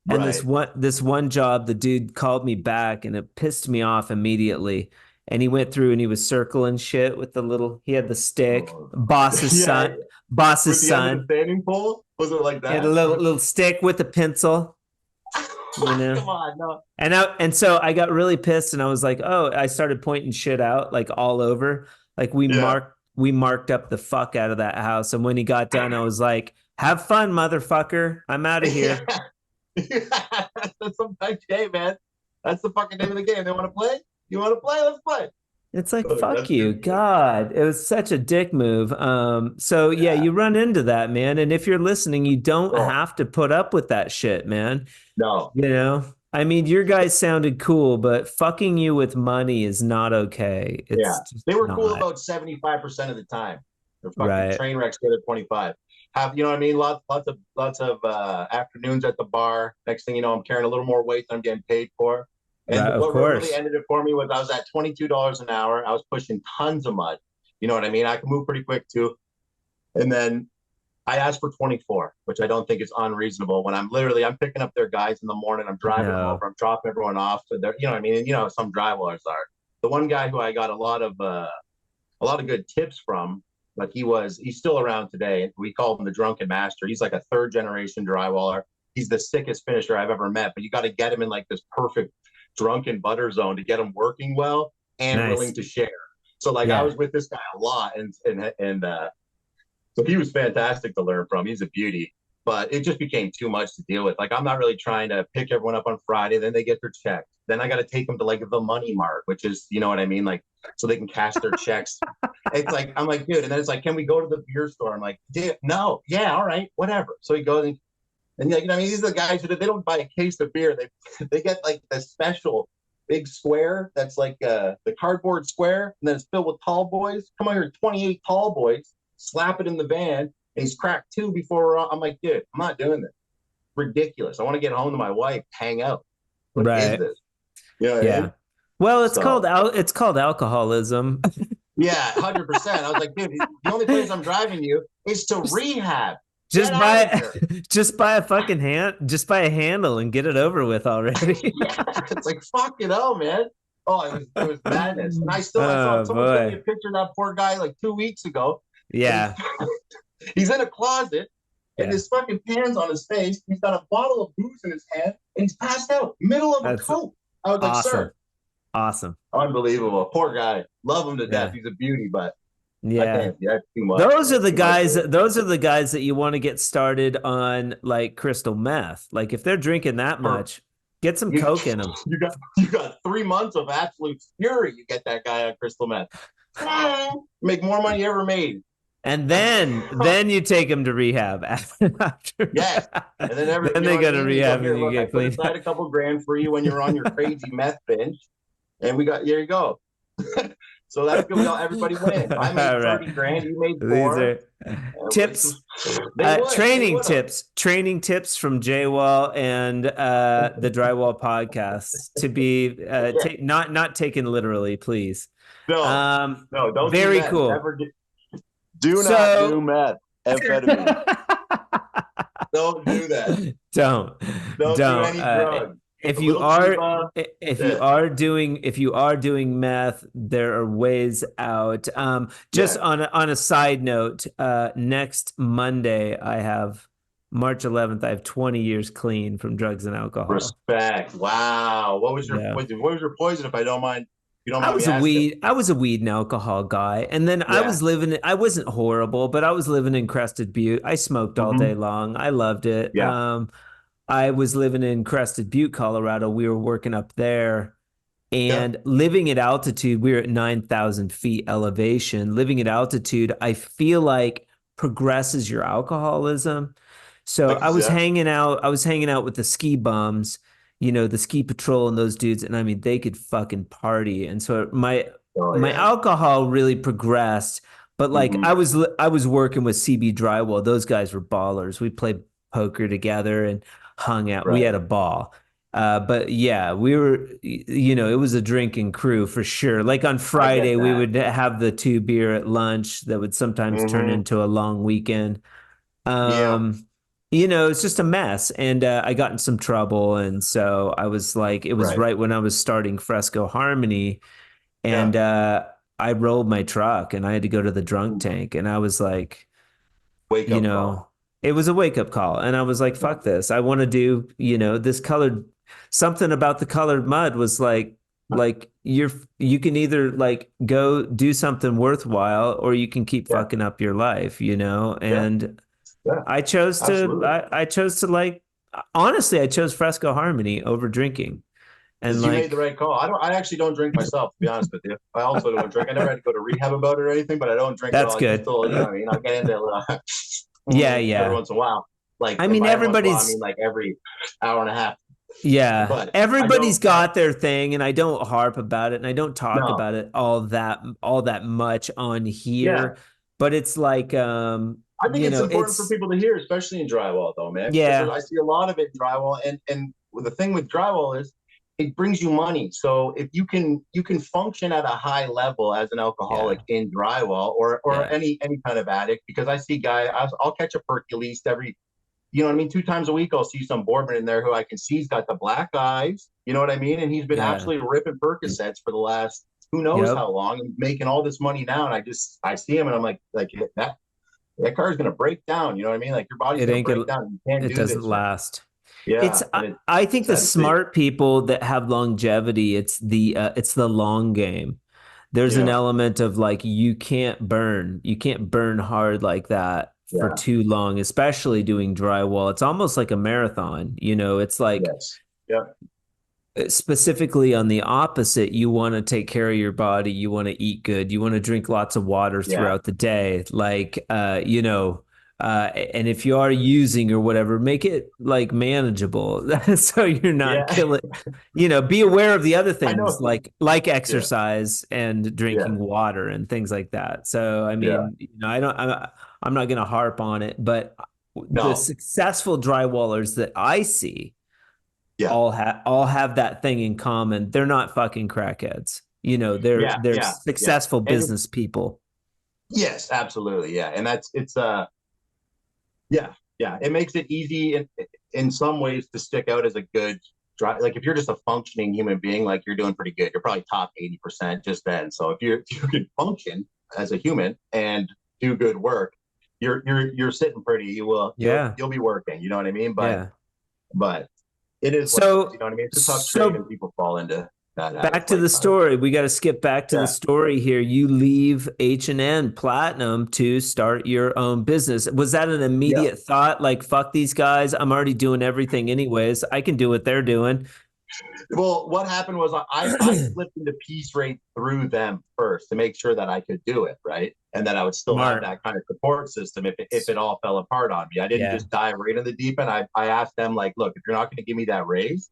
And right. this one job, the dude called me back and it pissed me off immediately. And he went through and he was circling shit with he had the stick, Oh. Yeah, boss's with the end of the son. standing pole, was it like He had a that? little stick with a pencil, you know? Come on, no. And so I got really pissed and I was like, oh, I started pointing shit out like all over. Like Yeah. we marked up the fuck out of that house. And when he got done, I was like, have fun, motherfucker. I'm out of here. Yeah. Sometimes, hey man, that's the fucking name of the game. They want to play? You want to play? Let's play. It's like, Oh, fuck that's you. good. God, it was such a dick move. So yeah, Yeah. you run into that, man. And if you're listening, you don't Oh, have to put up with that shit, man. no. You know, I mean, your guys sounded cool, but fucking you with money is not okay. Yeah. It's just They were cool not. about 75% of the time. They're fucking Right. train wrecks the other 25. You know what I mean? Lots of afternoons at the bar. Next thing you know, I'm carrying a little more weight than I'm getting paid for. Right, And of what really course. ended it for me was I was at $22 an hour. I was pushing tons of mud. You know what I mean? I can move pretty quick too. And then I asked for 24, which I don't think is unreasonable. When I'm picking up their guys in the morning, I'm driving them No. over, I'm dropping everyone off. So they're, you know what I mean? And you know, some drywallers are. The one guy who I got a lot of good tips from, like he's still around today. We call him the drunken master. He's like a third generation drywaller. He's the sickest finisher I've ever met, but you got to get him in like this perfect drunken butter zone to get him working well and willing Nice. to share. So like I Yeah. was with this guy a lot, and so he was fantastic to learn from. He's a beauty, but it just became too much to deal with. Like I'm not really trying to pick everyone up on Friday, then they get their check. Then I got to take them to like the money mart, which is, you know what I mean, like so they can cash their checks. It's like I'm like, dude, and then it's like, can we go to the beer store? I'm like, dude, no, yeah, all right, whatever. So he goes and like, you know, I mean, these are the guys who they don't buy a case of beer. They get like the special big square that's like the cardboard square, and then it's filled with tall boys. Come on here, 28 tall boys, slap it in the van, and he's cracked two before I'm like, dude, I'm not doing this. Ridiculous. I want to get home to my wife, hang out. What is Right. this? You know what I Yeah. mean? Well, So it's called alcoholism. yeah, 100%. I was like, dude, the only place I'm driving you is to Just rehab. Get just out of buy here. just buy a fucking just buy a handle and get it over with already. Yeah, it's like fuck it, oh man. Oh, it was madness. And I saw Oh someone showed me a boy. picture of that poor guy like 2 weeks ago, and he's Yeah. he's in a closet, and Yeah. his fucking hands on his face. He's got a bottle of booze in his hand, and he's passed out, middle of a That's coat. I was like, awesome. sir, Awesome. unbelievable. Poor guy. Love him to death. Yeah. He's a beauty, but I Yeah. can't. Yeah, it's too much, man. Too much. Those are the guys that you want to get started on like crystal meth. Like if they're drinking that For much, get some you, coke in them. you got 3 months of absolute fury. You get that guy on crystal meth. Make more money you ever made. And then you take them to rehab after Yes. And then then you know they what I go to mean? You go, rehab here, and you look, I get put cleaned aside up. a couple grand for you when you're on your crazy meth binge. And here you go. So that's good. Everybody wins. I made All right. 30 grand. You made These four. are tips. They would have. Training tips from JWall and the Drywall podcast to be Yeah. not taken literally, please. No, no, don't do Very meth. cool. Never do not do So meth. Amphetamine. Don't do that. don't Don't do don't any drugs. if A you little are cheaper. Yeah. if you are doing meth, there are ways out. Just Yeah. on a side note, next Monday I have March 11th, I have 20 years clean from drugs and alcohol. Respect. Wow. Yeah. What was your poison, if I don't mind? You don't mind me asking? I was a weed and alcohol guy. And then Yeah. I wasn't horrible, but I was living in Crested Butte. I smoked all day Hmm. long. I loved it. Yeah. I was living in Crested Butte, Colorado. We were working up there Yeah. and living at altitude. We were at 9,000 feet elevation. Living at altitude, I feel like progresses your alcoholism. So I can see that. I was hanging out with the ski bums, the ski patrol and those dudes. And I mean, they could fucking party. And so Oh my yeah. alcohol really progressed. But like Hmm. I was working with CB Drywall. Those guys were ballers. We played poker together and hung out. We Right. had a ball. But yeah, we were, it was a drinking crew for sure. Like on I get Friday, we that. would have the two beer at lunch that would sometimes turn Hmm. into a long weekend. Yeah. Um, it's just a mess. And I got in some trouble. And so I was like, it was Right. right when I was starting Fresco Harmony. Yeah. And I rolled my truck and I had to go to the drunk tank. And I was like, Wake you up know, call. it was a wake up call. And I was like, Yeah. fuck this. I want to do, this colored something about the colored mud was like you can either like go do something worthwhile or you can keep Yeah. fucking up your life, Yeah. And Yeah. Absolutely. I chose to like honestly, I chose Fresco Harmony over drinking. And You made the like right call. I actually don't drink myself, to be honest with you. I also don't drink. I never had to go to rehab about it or anything, but I don't drink at that's all. I just good. still, you know what I mean? I'll get into a little Yeah, every yeah. once in a while. Like, I and mean, by every once in a while, I everybody's mean like every hour and a half. Yeah, But I everybody's don't, got their thing, and I don't harp about it, and I don't talk no. about it all that much on Yeah. here. But it's like, I think it's important for it's people to hear, especially in drywall, though, man, because yeah, I see a lot of it in drywall. And the thing with drywall is it brings you money. So if you can function at a high level as an alcoholic Yeah. in drywall or Yeah. any kind of addict, because I see guys, I'll catch a perk at least every, you know what I mean, 2 times a week. I'll see some boardman in there who I can see he's got the black eyes, you know what I mean, and he's been Yeah. absolutely ripping Percocets for the last who knows Yep. how long, and making all this money now. And I see him and I'm like that car is gonna break down. You know what I mean? Like your body's It gonna ain't break gonna, down. You can't it do doesn't this, man. last. It's Yeah, and I think it's the sad to see. smart people that have longevity, it's the long game. There's an Yeah, element of like you can't burn hard like that for yeah, too long, especially doing drywall. It's almost like a marathon, you know. It's like yes, yeah, specifically on the opposite, you want to take care of your body, you want to eat good, you want to drink lots of water yeah, throughout the day, like and if you are using or whatever, make it like manageable so you're not yeah. killing, be aware of the other I things know. like Yeah, exercise and drinking yeah, water and things like that. So I yeah. mean, I'm not going to harp on it, but the No, successful drywallers that I see yeah, all have that thing in common. They're not fucking crackheads. yeah, They're yeah, yeah. successful And it's business people. yes, absolutely, yeah. And it's yeah, yeah. It makes it easy in some ways to stick out as a good drive. Like if you're just a functioning human being, like you're doing pretty good. You're probably top 80% just then. So if you can function as a human and do good work, you're sitting pretty. Yeah, You'll be working. You know what I mean? yeah. But it is what it is. You So know what I mean? It's a tough trade, and so people fall into that habit back to quite the fast. story. We got to skip back to the Yeah, story here. You leave H&N Platinum to start your own business. Was that an yeah. immediate thought? Like, fuck these guys. I'm already doing everything anyways. I can do what they're doing. Well, what happened was I slipped into piece rate through them first to make sure that I could do it, right? And that I would still have Smart. that kind of support system if it all fell apart on me. I didn't Yeah. just dive right in the deep end. I asked them, like, look, if you're not going to give me that raise,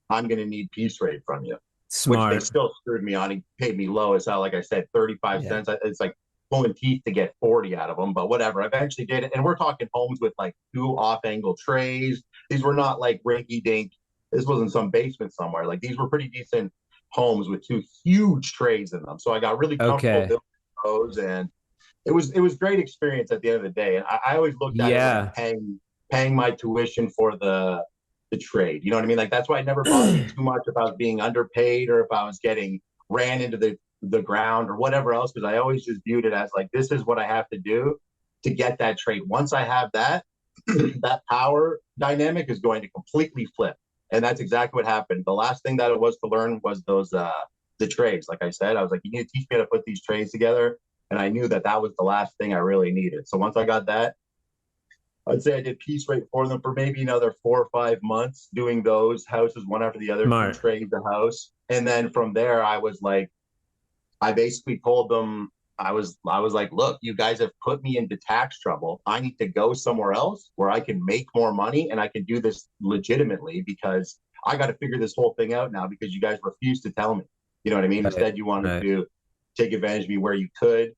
I'm going to need piece rate from you, which they Smart. still screwed me on and paid me low as hell. Like I said, 35 Yeah. cents. It's like pulling teeth to get 40 out of them, but whatever. I eventually did it. And we're talking homes with like 2 off-angle trays. These were not like rinky dink. This wasn't some basement somewhere. Like these were pretty decent homes with 2 huge trays in them. So I got really comfortable Okay. building those, and it was great experience at the end of the day. And I always looked at it like Yeah. paying my tuition for the trade. You know what I mean? Like that's why it never bothered me too much if I was being underpaid or if I was getting ran into the ground or whatever else, because I always just viewed it as like this is what I have to do to get that trade. Once I have that, that power dynamic is going to completely flip. And that's exactly what happened. The last thing that it was to learn was those the trays. Like I said, I was like, you need to teach me how to put these trays together. And I knew that that was the last thing I really needed. So once I got that, I'd say I did piece rate for them for maybe another 4 or 5 months, doing those houses one after the other, two Smart. trays a house. And then from there, I was like, I basically told them, I was like, look, you guys have put me into tax trouble. I need to go somewhere else where I can make more money and I can do this legitimately, because I got to figure this whole thing out now because you guys refuse to tell me. You know what I mean? Right. Instead, you wanted Right. to take advantage of me where you could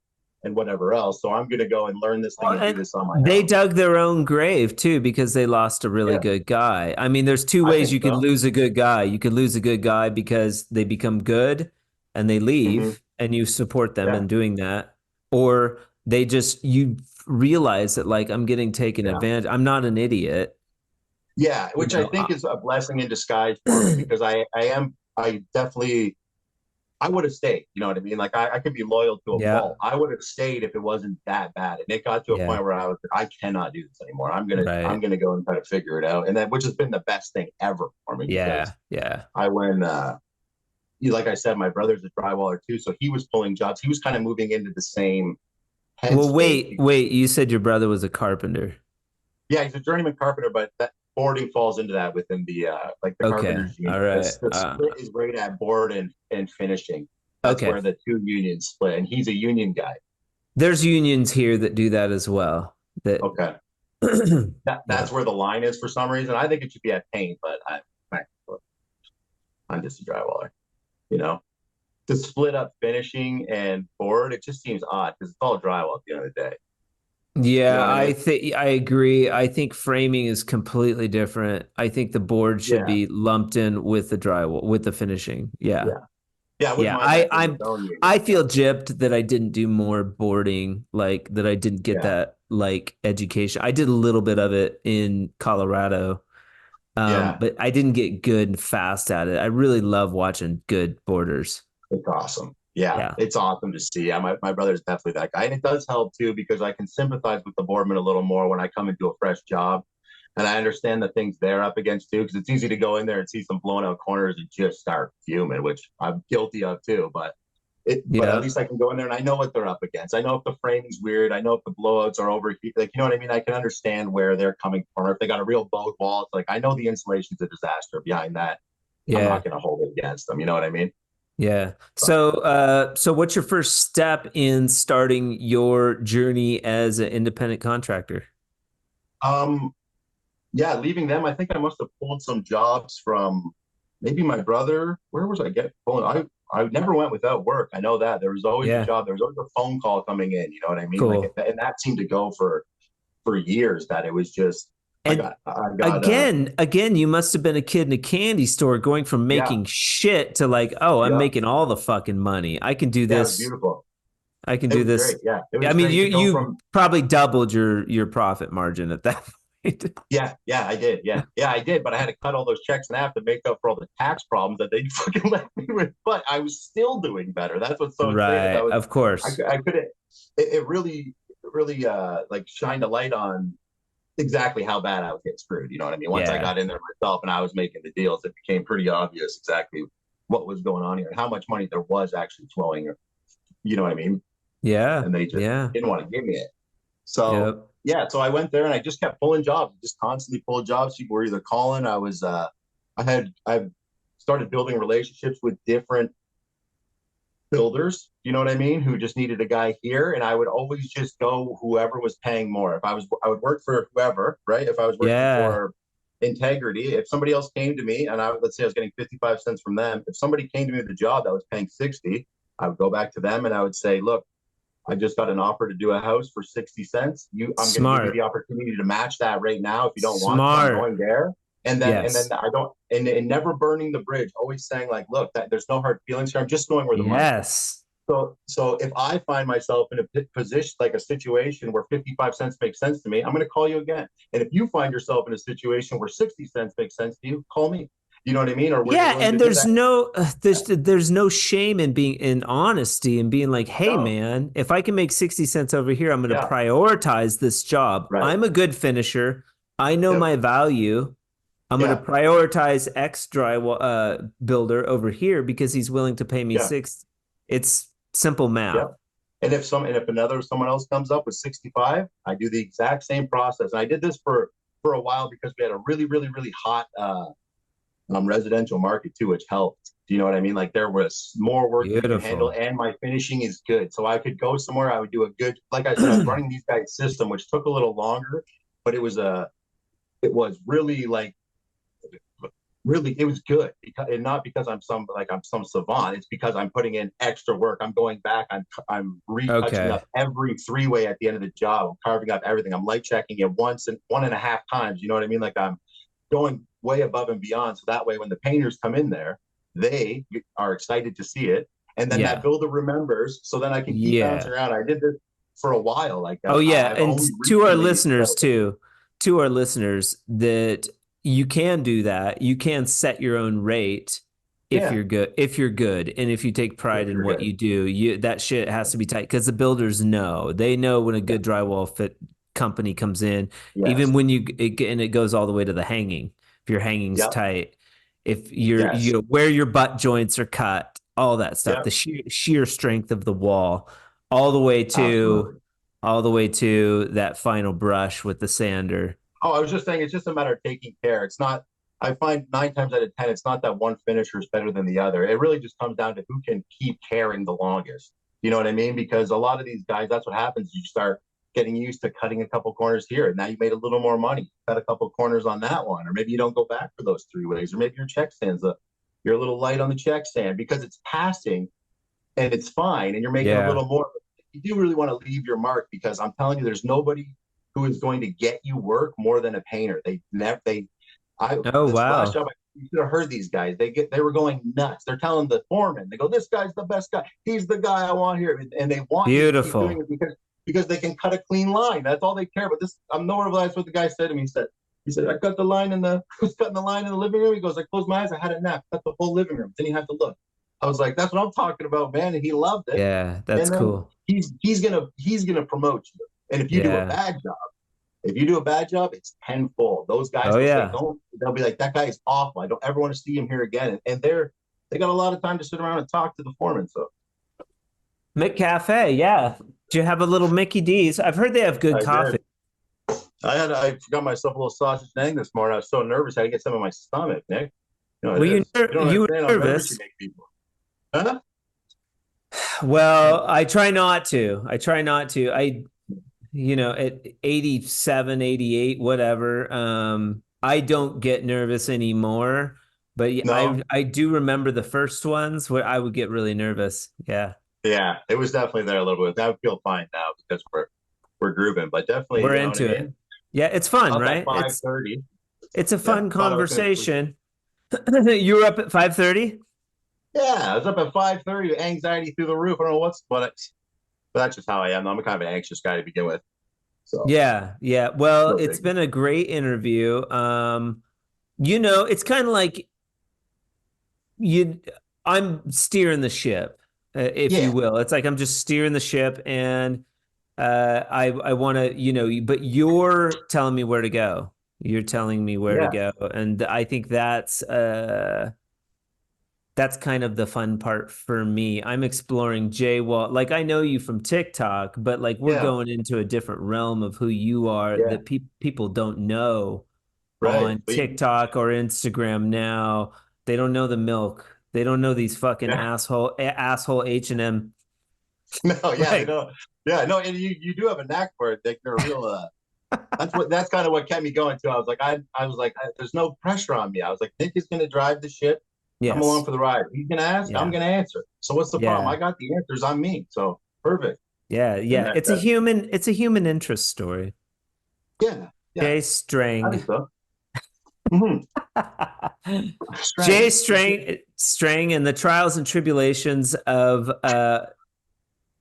and whatever else. So I'm going to go and learn this thing Well, and do and this on my they own. dug their own grave too because they lost a really Yeah, good guy. I mean, there's two I ways think you could so. lose a good guy. You could lose a good guy because they become good and they Hmm. leave and you support them Yeah, in doing that. Or you realize that like I'm getting taken yeah, advantage. I'm not an idiot. yeah. You Which I know, think is a blessing in disguise for me, because I definitely I would have stayed. You know what I mean? Like I could be loyal to a yeah, fault. I would have stayed if it wasn't that bad. And it got to a yeah, point where I cannot do this anymore. I'm right. gonna go and try to figure it out. And that which has been the best thing ever for me, because Yeah, yeah. I went like I said, my brother's a drywaller too. So he was pulling jobs. He was kind of moving into the same Well, headspace. wait. You said your brother was a carpenter. Yeah, he's a journeyman carpenter, but that boarding falls into that within the like the Okay, carpenters all union. right. The split is right at board and finishing. That's Okay. where the two unions split, and he's a union guy. There's unions here that do that as well. That Okay, yeah. that's where the line is for some reason. I think it should be at paint, but I'm just a drywaller. You know, to split up finishing and board, it just seems odd because it's all drywall at the end of the day. You know Yeah, what I mean? I agree. I think framing is completely different. I think the board should Yeah. be lumped in with the drywall, with the finishing. Yeah. Yeah. Yeah. I wouldn't Yeah, mind that being its own I unit. feel gypped that I didn't do more boarding, like that I didn't get Yeah. that like education. I did a little bit of it in Colorado, Yeah. but I didn't get good and fast at it. I really love watching good boarders. It's awesome. Yeah, Yeah. it's awesome to see. Yeah, my brother's definitely that guy. And it does help too because I can sympathize with the boardman a little more when I come into a fresh job. And I understand the things they're up against too, because it's easy to go in there and see some blown out corners and just start fuming, which I'm guilty of too. But at Yeah. least I can go in there and I know what they're up against. I know if the framing's weird. I know if the blowouts are over, like you know what I mean. I can understand where they're coming from. Or if they got a real boat wall, it's like I know the insulation's a disaster behind that. I'm Yeah. not going to hold it against them. You know what I mean? Yeah. So what's your first step in starting your journey as an independent contractor? Um, yeah, leaving them, I think I must have pulled some jobs from maybe my brother. Where was I get pulling? I never went without work. I know that there was always a Yeah. job. There was always a phone call coming in. You know what I mean? Like, Cool. and that seemed to go for years. That it was just And I got again, you must have been a kid in a candy store going from yeah, making shit to like, oh, I'm yeah, making all the fucking money. I can do yeah. It was this. beautiful. I can It do was this. great. Yeah, it I was mean, great you to go you from probably doubled your profit margin at that point. yeah, yeah, I did. Yeah, I did. But I had to cut all those checks in half to make up for all the tax problems that they fucking left me with. But I was still doing better. That's what's so insane. Is Right. Of course. I couldn't. It really like shined a light on exactly how bad I was getting screwed. You know what I mean? Once I Yeah. got in there myself and I was making the deals, it became pretty obvious exactly what was going on here and how much money there was actually flowing. You know what I mean? Yeah. And they just Yeah. didn't want to give me it. So Yep. yeah, so I went there and I just kept pulling jobs, just constantly pulled jobs. People were either calling. I started building relationships with different builders, you know what I mean, who just needed a guy here. And I would always just go whoever was paying more. I would work for whoever, right? If I was working Yeah. for Integrity, if somebody else came to me and let's say I was getting 55 cents from them, if somebody came to me with a job that was paying 60, I would go back to them and I would say, look, I just got an offer to do a house for 60 cents. I'm going to give you the Smart. opportunity to match that right now. If you don't want to, I'm Smart. going there. And then Yes. I don't, and never burning the bridge, always saying like, look, there's no hard feelings here. I'm just going where the money is. Yes. So if I find myself in a position, like a situation where 55 cents makes sense to me, I'm going to call you again. And if you find yourself in a situation where 60 cents makes sense to you, call me. You know what I mean? Or where you're Yeah, willing and to do that. there's no shame in being in honesty and being like, "Hey No. man, if I can make 60 cents over here, I'm going to Yeah. prioritize this job. Right. I'm a good finisher. I know Yep. my value. I'm going to Yeah. prioritize X drywall builder over here because he's willing to pay me Yeah. 6. It's simple Yeah. math. And if someone else comes up with 65, I do the exact same process. And I did this for a while because we had a really, really, really hot residential market too, which helped. Do you know what I mean? Like there was more work than we could handle, Beautiful. and my finishing is good. So I could go somewhere. I would do a good, like I said, I was running these guys' system, which took a little longer, but it was really like really it was good because and not because I'm some savant. It's because I'm putting in extra work. I'm going back. I'm retouching Okay. up every three-way at the end of the job. I'm carving up everything. I'm light checking it once and one and a half times. You know what I mean? Like I'm going way above and beyond. So that way, when the painters come in there, they are excited to see it, and then that Yeah. builder remembers. So then I can keep bouncing Yeah. around. I did this for a while. Like Oh yeah, I've and only to our recently listeners settled. too, to our listeners that you can do that. You can set your own rate if Yeah, you're good, if you're good, and if you take pride if in you're what good. you do. You that shit has to be tight because the builders know. They know when a Yeah. good drywall fit company comes in, Yes. even when and it goes all the way to the hanging. If your hanging's Yep. tight, if you're Yes. where your butt joints are cut, all that stuff, the Yep. sheer strength of the wall, all the way to Absolutely. all the way to that final brush with the sander. Oh, I was just saying, it's just a matter of taking care. It's not. I find 9 times out of 10, it's not that one finisher is better than the other. It really just comes down to who can keep caring the longest. You know what I mean? Because a lot of these guys, that's what happens. You start getting used to cutting a couple corners here, and now you made a little more money. Cut a couple corners on that one, or maybe you don't go back for those three ways, or maybe your check stands up. You're a little light on the check stand because it's passing and it's fine, and you're making a Yeah. little more. you do really want to leave your mark, because I'm telling you, there's nobody who is going to get you work more than a painter. They never, I, Oh, this last wow. job, you should have heard these guys. They were going nuts. They're telling the foreman, they go, this guy's the best guy. He's the guy I want here. And they want you to keep doing Beautiful. it because they can cut a clean line. That's all they care about. This, I'm nowhere that's what the guy said to me. He said, I cut the line I was cutting the line in the living room. He goes, I closed my eyes, I had a nap, cut the whole living room. Didn't even have to look. I was like, that's what I'm talking about, man. And he loved it. Yeah, that's And then cool. he's gonna promote you. And if you do a Yeah. bad job, it's tenfold. Those guys Oh, will say, yeah. don't, they'll be like, that guy is awful. I don't ever want to see him here again. And they got a lot of time to sit around and talk to the foreman. So McCafe, yeah. Do you have a little Mickey D's? I've heard they have good I coffee. did. I got myself a little sausage and egg this morning. I was so nervous I had to get some in my stomach, Nick. You know Were it you is. You don't you were understand how nervous you nervous? make people. Huh? Well, I try not to. I try not to. At 87, 88, whatever, I don't get nervous anymore. But No. I do remember the first ones where I would get really nervous. Yeah. Yeah, it was definitely there a little bit. I feel fine now because we're grooving, but definitely, We're you know what I into it. mean? Yeah, it's fun, Up at right? five It's thirty. it's a Yeah, fun thought I was gonna sleep. conversation. You were up at 5:30? Yeah, I was up at 5:30, anxiety through the roof. I don't know but that's just how I am. I'm a kind of an anxious guy to begin with. So Yeah, yeah. Well, no it's biggie. been a great interview. It's kind of like you I'm steering the ship, if you Yeah, will. It's like I'm just steering the ship, and I want to, but you're telling me where to go. You're telling me where to yeah, go, and I think that's kind of the fun part for me. I'm exploring Jay Wall. Like, I know you from TikTok, but like we're yeah, going into a different realm of who you are yeah. that people don't know Right. on TikTok or Instagram now. They don't know the milk. They don't know these fucking Yeah. asshole H&M. No, yeah, they Like, don't. Yeah, no, and you do have a knack for it. They're a real that's kind of what kept me going too. I was like, there's no pressure on me. I was like, Nick is gonna drive the ship. I'm along yes. for the ride. He's gonna ask, I'm Yeah. gonna answer. So what's the problem? I Yeah. got the answers on me. So perfect. Yeah. And Yeah. It's a human interest story. yeah, yeah, Jay I Strang. think so. Mm-hmm. Jay Strang. Strang and the trials and tribulations of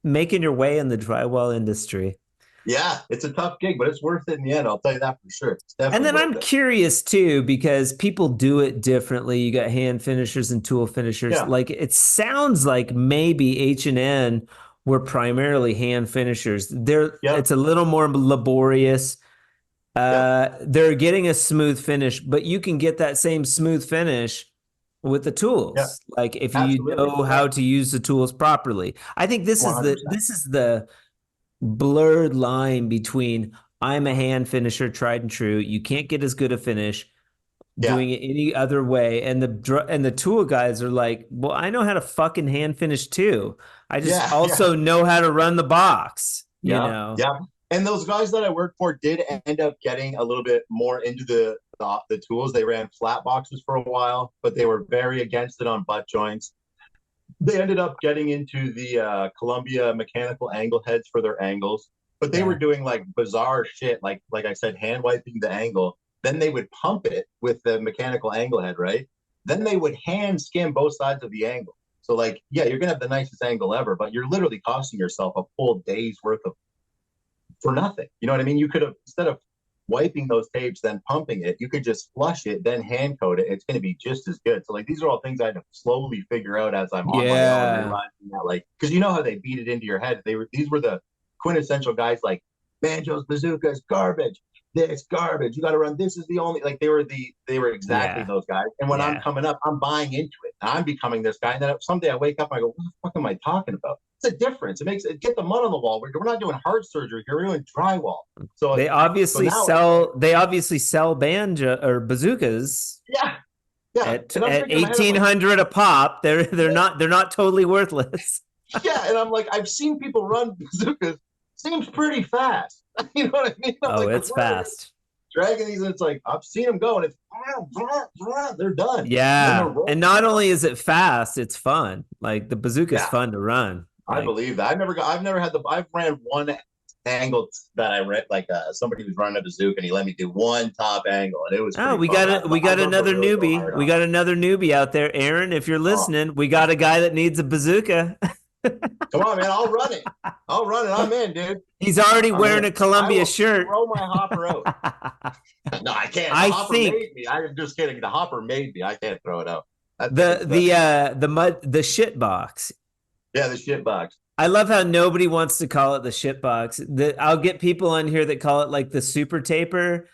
making your way in the drywall industry. Yeah, it's a tough gig, but it's worth it in the end. I'll tell you that for sure. It's And definitely then worth I'm it. curious too, because people do it differently. You got hand finishers and tool finishers. Yeah, Like it sounds like maybe H&N were primarily hand finishers. yep, It's a little more laborious. yep, They're getting a smooth finish, but you can get that same smooth finish with the yeah, tools. Like if you absolutely. know Yeah, how to use the tools properly. I think this is the 100%. this is the blurred line between I'm a hand finisher, tried and true. You can't get as good a finish Yeah, doing it any other way. And the tool guys are like, well, I know how to fucking hand finish too. I just yeah, yeah. also know how to run the box, you Yeah, know? yeah. And those guys that I worked for did end up getting a little bit more into the tools. They ran flat boxes for a while, but they were very against it on butt joints. They ended up getting into the Columbia mechanical angle heads for their angles, but they were Yeah. doing like bizarre shit, like I said, hand wiping the angle. Then they would pump it with the mechanical angle head, right? Then they would hand skim both sides of the angle. So like, yeah, you're gonna have the nicest angle ever, but you're literally costing yourself a full day's worth of for nothing. You know what I mean? You could have, instead of wiping those tapes, then pumping it, you could just flush it, then hand coat it. It's going to be just as good. So like, these are all things I had to slowly figure out as I'm on my own, Yeah. realizing that like, because you know how they beat it into your head. These were the quintessential guys like Banjo's Bazooka is garbage. This garbage. You got to run. This is the only, like they were exactly Yeah. those guys. And when I'm Yeah. coming up, I'm buying into it. I'm becoming this guy. And then someday I wake up and I go, what the fuck am I talking about? It's a difference. It makes it get the mud on the wall. We're not doing heart surgery here. We're doing drywall. So so now, They obviously sell banjo or bazookas yeah, yeah. at And I'm thinking in my head, I'm like, 1800 a pop. They're yeah, not totally worthless. yeah. And I'm like, I've seen people run bazookas. Seems pretty fast. You know what I mean? I'm Oh, like, it's where are they fast. dragging these? And it's like, I've seen them go, and it's they're done. And then they're Yeah. And rolling. not only is it fast, it's fun. Like the bazooka is Yeah, fun to run. I Like, believe that. I've ran one angle that I read, like somebody was running a bazooka and he let me do one top angle and it was oh, pretty fun. we I got love to another really go newbie. hard We on it. got another newbie out there, Aaron. If you're Oh, listening, we got a guy that needs a bazooka. come on, man. I'll run it. I'll run it. I'm in, dude. He's already I'm wearing in. a I Columbia will shirt. throw my hopper out. No, I can't. The I hopper think made me. I'm just kidding. The hopper made me. I can't throw it out. That thing's the shit box. yeah, the shit box. I love how nobody wants to call it the shit box. I'll get people on here that call it like the super taper,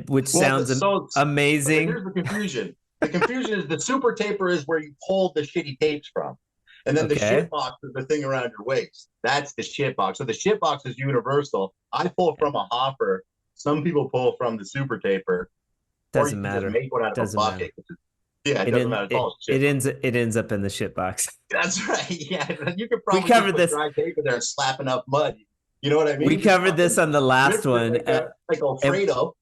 which Well, sounds okay, amazing. here's the confusion. The confusion is the super taper is where you pull the shitty tapes from. And then the shit Okay, box is the thing around your waist. That's the shit box. So the shit box is universal. I pull from a hopper. Some people pull from the super taper, or you doesn't can just matter. make one out of a Doesn't matter. bucket. Yeah, it doesn't matter. It's all shit. It ends up in the shit box. That's right. Yeah, you could We probably just covered put this. dry tape in there and slap enough mud. You know what I We mean? Just covered this fucking on the last mix it one. like Alfredo.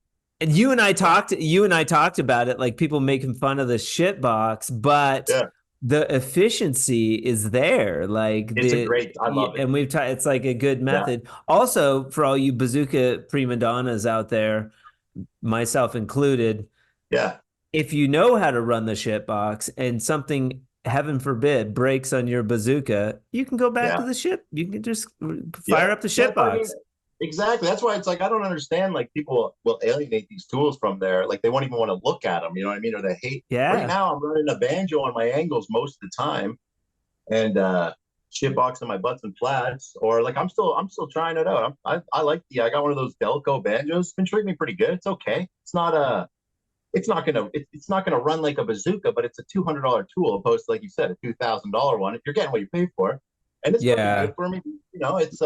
And you and I talked about it, like people making fun of the shit box, but Yeah, the efficiency is there. Like it's a great. I love it. and we've talked, it's like a good Yeah, method. Also, for all you bazooka prima donnas out there, myself included, yeah, if you know how to run the shit box and something, heaven forbid, breaks on your bazooka, you can go back to yeah. the ship. You can just Yeah, fire up the shit that's what I mean. box. Exactly. That's why it's like I don't understand. Like people will alienate these tools from there. Like they won't even want to look at them. You know what I mean? Or they hate. Right Yeah. now, I'm running a banjo on my angles most of the time, and shit box on my butts and flats. Or like I'm still trying it out. I like the. I got one of those Delco banjos. It's been treating me pretty good. It's okay. It's not a. It's not gonna run like a bazooka, but it's a $200 tool opposed to like you said a $2,000 one. If you're getting what you pay for, and it's working Yeah. good for me. You know, it's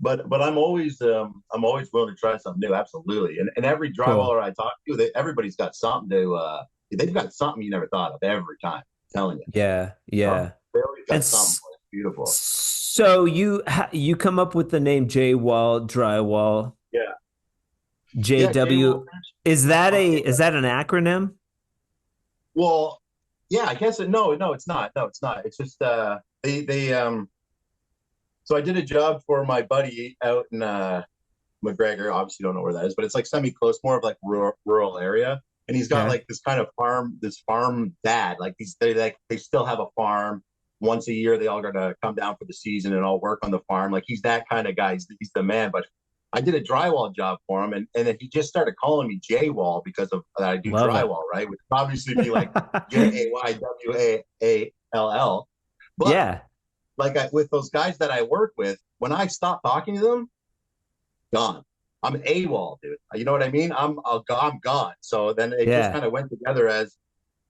but I'm always willing to try something new. Absolutely. And every Cool. drywaller I talk to, everybody's got something to they've got something you never thought of every time. I'm telling you. Yeah. Oh, Yeah. they always And got something it's beautiful. so you come up with the name J Wall Drywall. Yeah. Yeah, Jay JW. Wolfers. Is that an acronym? Well, yeah, I guess no, it's not. No, it's not. It's just they so I did a job for my buddy out in McGregor. Obviously, don't know where that is, but it's like semi close, more of like rural area. And he's got Okay. like this kind of this farm dad. Like they still have a farm. Once a year, they all got to come down for the season and all work on the farm. Like he's that kind of guy. He's the man. But I did a drywall job for him, and then he just started calling me J Wall because of that I do Love it. drywall, right? Which would obviously be like JAYWAALL. But Yeah. like with those guys that I work with, when I stop talking to them, gone. I'm AWOL, dude. You know what I mean? I'm gone. So then it just Yeah. kind of went together as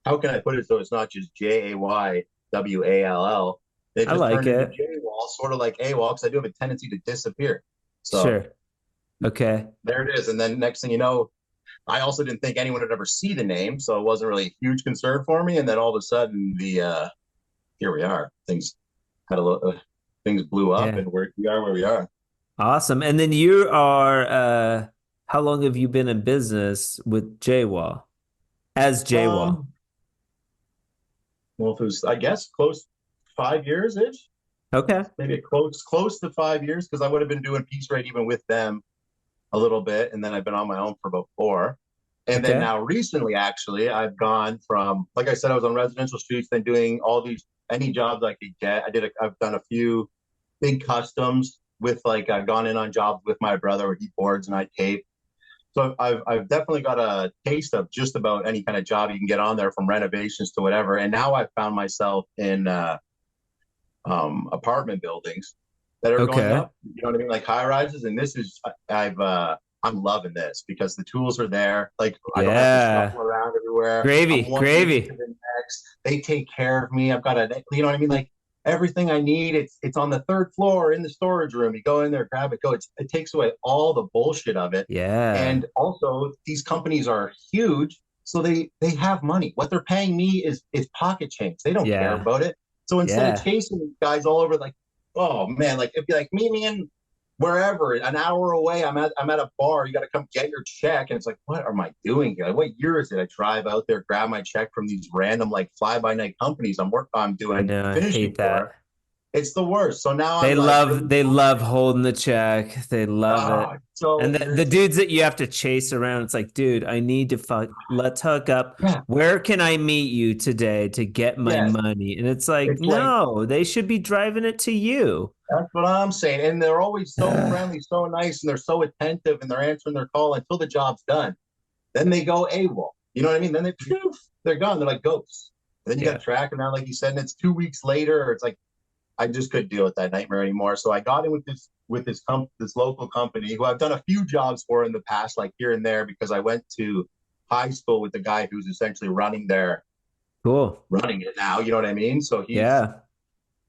how can I put it so it's not just JAYWALL. It I just like turned into it. JWall, sort of like AWOL, because I do have a tendency to disappear. So Sure. Okay. there it is. And then next thing you know, I also didn't think anyone would ever see the name, so it wasn't really a huge concern for me. And then all of a sudden, the here we are. Things blew up, Yeah. and we are where we are. Awesome. And then you are how long have you been in business with JWall? As JWall? Um, well, if it was, I guess, close 5 years ish, Okay. maybe close to 5 years, because I would have been doing piece rate even with them a little bit, and then I've been on my own for about four. And then Okay. now recently, actually, I've gone from, like I said, I was on residential streets, then doing all these any jobs I could get. I've done a few big customs with like I've gone in on jobs with my brother where he boards and I tape. So I've definitely got a taste of just about any kind of job you can get on there, from renovations to whatever. And now I've found myself in apartment buildings that are going Okay. up. You know what I mean, like high rises. And this is I'm loving this because the tools are there. Like I don't have to Yeah. shuffle around everywhere. I'm Gravy. one unit Gravy. to the next. They take care of me. I've got you know what I mean, like everything I need. It's on the third floor in the storage room. You go in there, grab it, go. It takes away all the bullshit of it. Yeah. And also, these companies are huge, so they have money. What they're paying me is pocket change. They don't care Yeah. about it. So instead of Yeah. chasing these guys all over, like, oh man, like it'd be like meet me in wherever, an hour away. I'm at a bar. You got to come get your check, and it's like, what am I doing here? Like, what year is it? I drive out there, grab my check from these random like fly by night companies I'm I doing know. I finishing hate for. that. It's the worst. So now They I'm like really, love holding the check. They love it. so And the irritated. dudes that you have to chase around, it's like, dude, I need to let's hook up. Yeah. Where can I meet you today to get my Yes. money? And it's like, It's like, no, they should be driving it to you. that's what I'm saying. And they're always so friendly, so nice, and they're so attentive and they're answering their call until the job's done. Then they go AWOL. You know what I mean? Then they're gone. They're like ghosts. And then you got Yeah, to track them down, like you said, and it's 2 weeks later, or it's like I just couldn't deal with that nightmare anymore. So I got in with this local company who I've done a few jobs for in the past, like here and there, because I went to high school with the guy who's essentially cool. running it now. You know what I mean? So Yeah,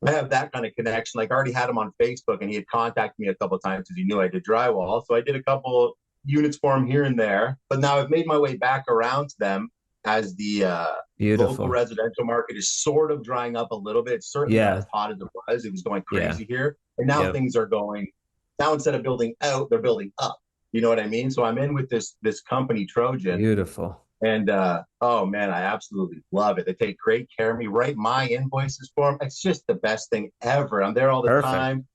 I have that kind of connection. Like I already had him on Facebook, and he had contacted me a couple of times because he knew I did drywall. So I did a couple units for him here and there. But now I've made my way back around to them as the local beautiful. residential market is sort of drying up a little bit. It's certainly not Yeah, as hot as it was. It was going yeah, crazy here. And now yeah. things are going, now instead of building out, they're building up. You know what I mean? So I'm in with this company Trojan. Beautiful. And oh man, I absolutely love it. They take great care of me, write my invoices for them. It's just the best thing ever. I'm there all the Perfect. time.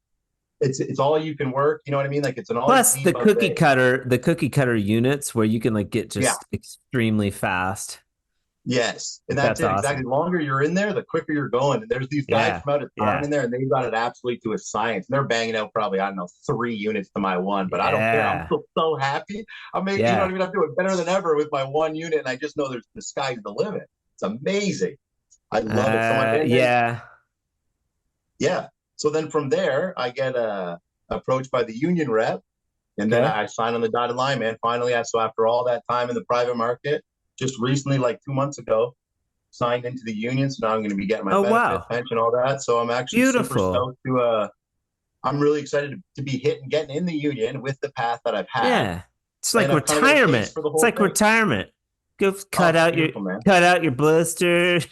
It's all you can work. You know what I mean? Like it's an all you Plus can eat buffet. the cookie cutter units where you can like get Yeah. just extremely fast. Yes, and that's That's it exactly. awesome. The longer you're in there, the quicker you're going. And there's these guys Yeah, from out of town yeah, in there, and they've got it absolutely to a science. And they're banging out probably I don't know 3 units to my one, but I don't care. I'm yeah, still so happy. I'm making you know what I yeah. mean. I'm doing better than ever with my one unit, and I just know there's the sky's the limit. It's amazing. I love it so much. And then Yeah. yeah, so then from there I get approached by the union rep, and then Okay. I sign on the dotted line, man. Finally, so after all that time in the private market, just recently, like 2 months ago, signed into the union. So now I'm going to be getting my Oh, benefits, wow. pension, all that. So I'm actually super Beautiful. stoked to. I'm really excited to be hitting getting in the union with the path that I've had, Yeah. It's and like I've kind of got a taste retirement. for the It's whole like thing. retirement. Go Oh, it's beautiful, man. cut out your blisters.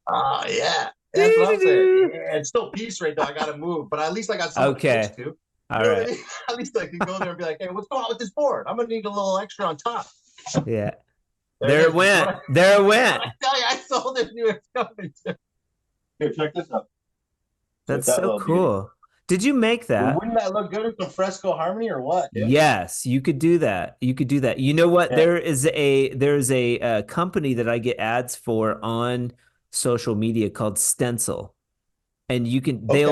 Yeah, that's what I'm saying. Doo-doo-doo. Yeah, it's still peace right now. I got to move, but at least I got someone to pitch Okay. to. All You know what I right. mean? At least I can go there and be like, "Hey, what's going on with this board? I'm gonna need a little extra on top." Yeah. There it There it is. went. There it What went. I tell you, I sold this new company. Here, check this out. Check That's that so little beauty. cool. Did you make that? Wouldn't that look good with some fresco harmony or what? Yeah. Yes, you could do that. You could do that. You know what? Yeah. There's a company that I get ads for on social media called Stencil. And you can Okay.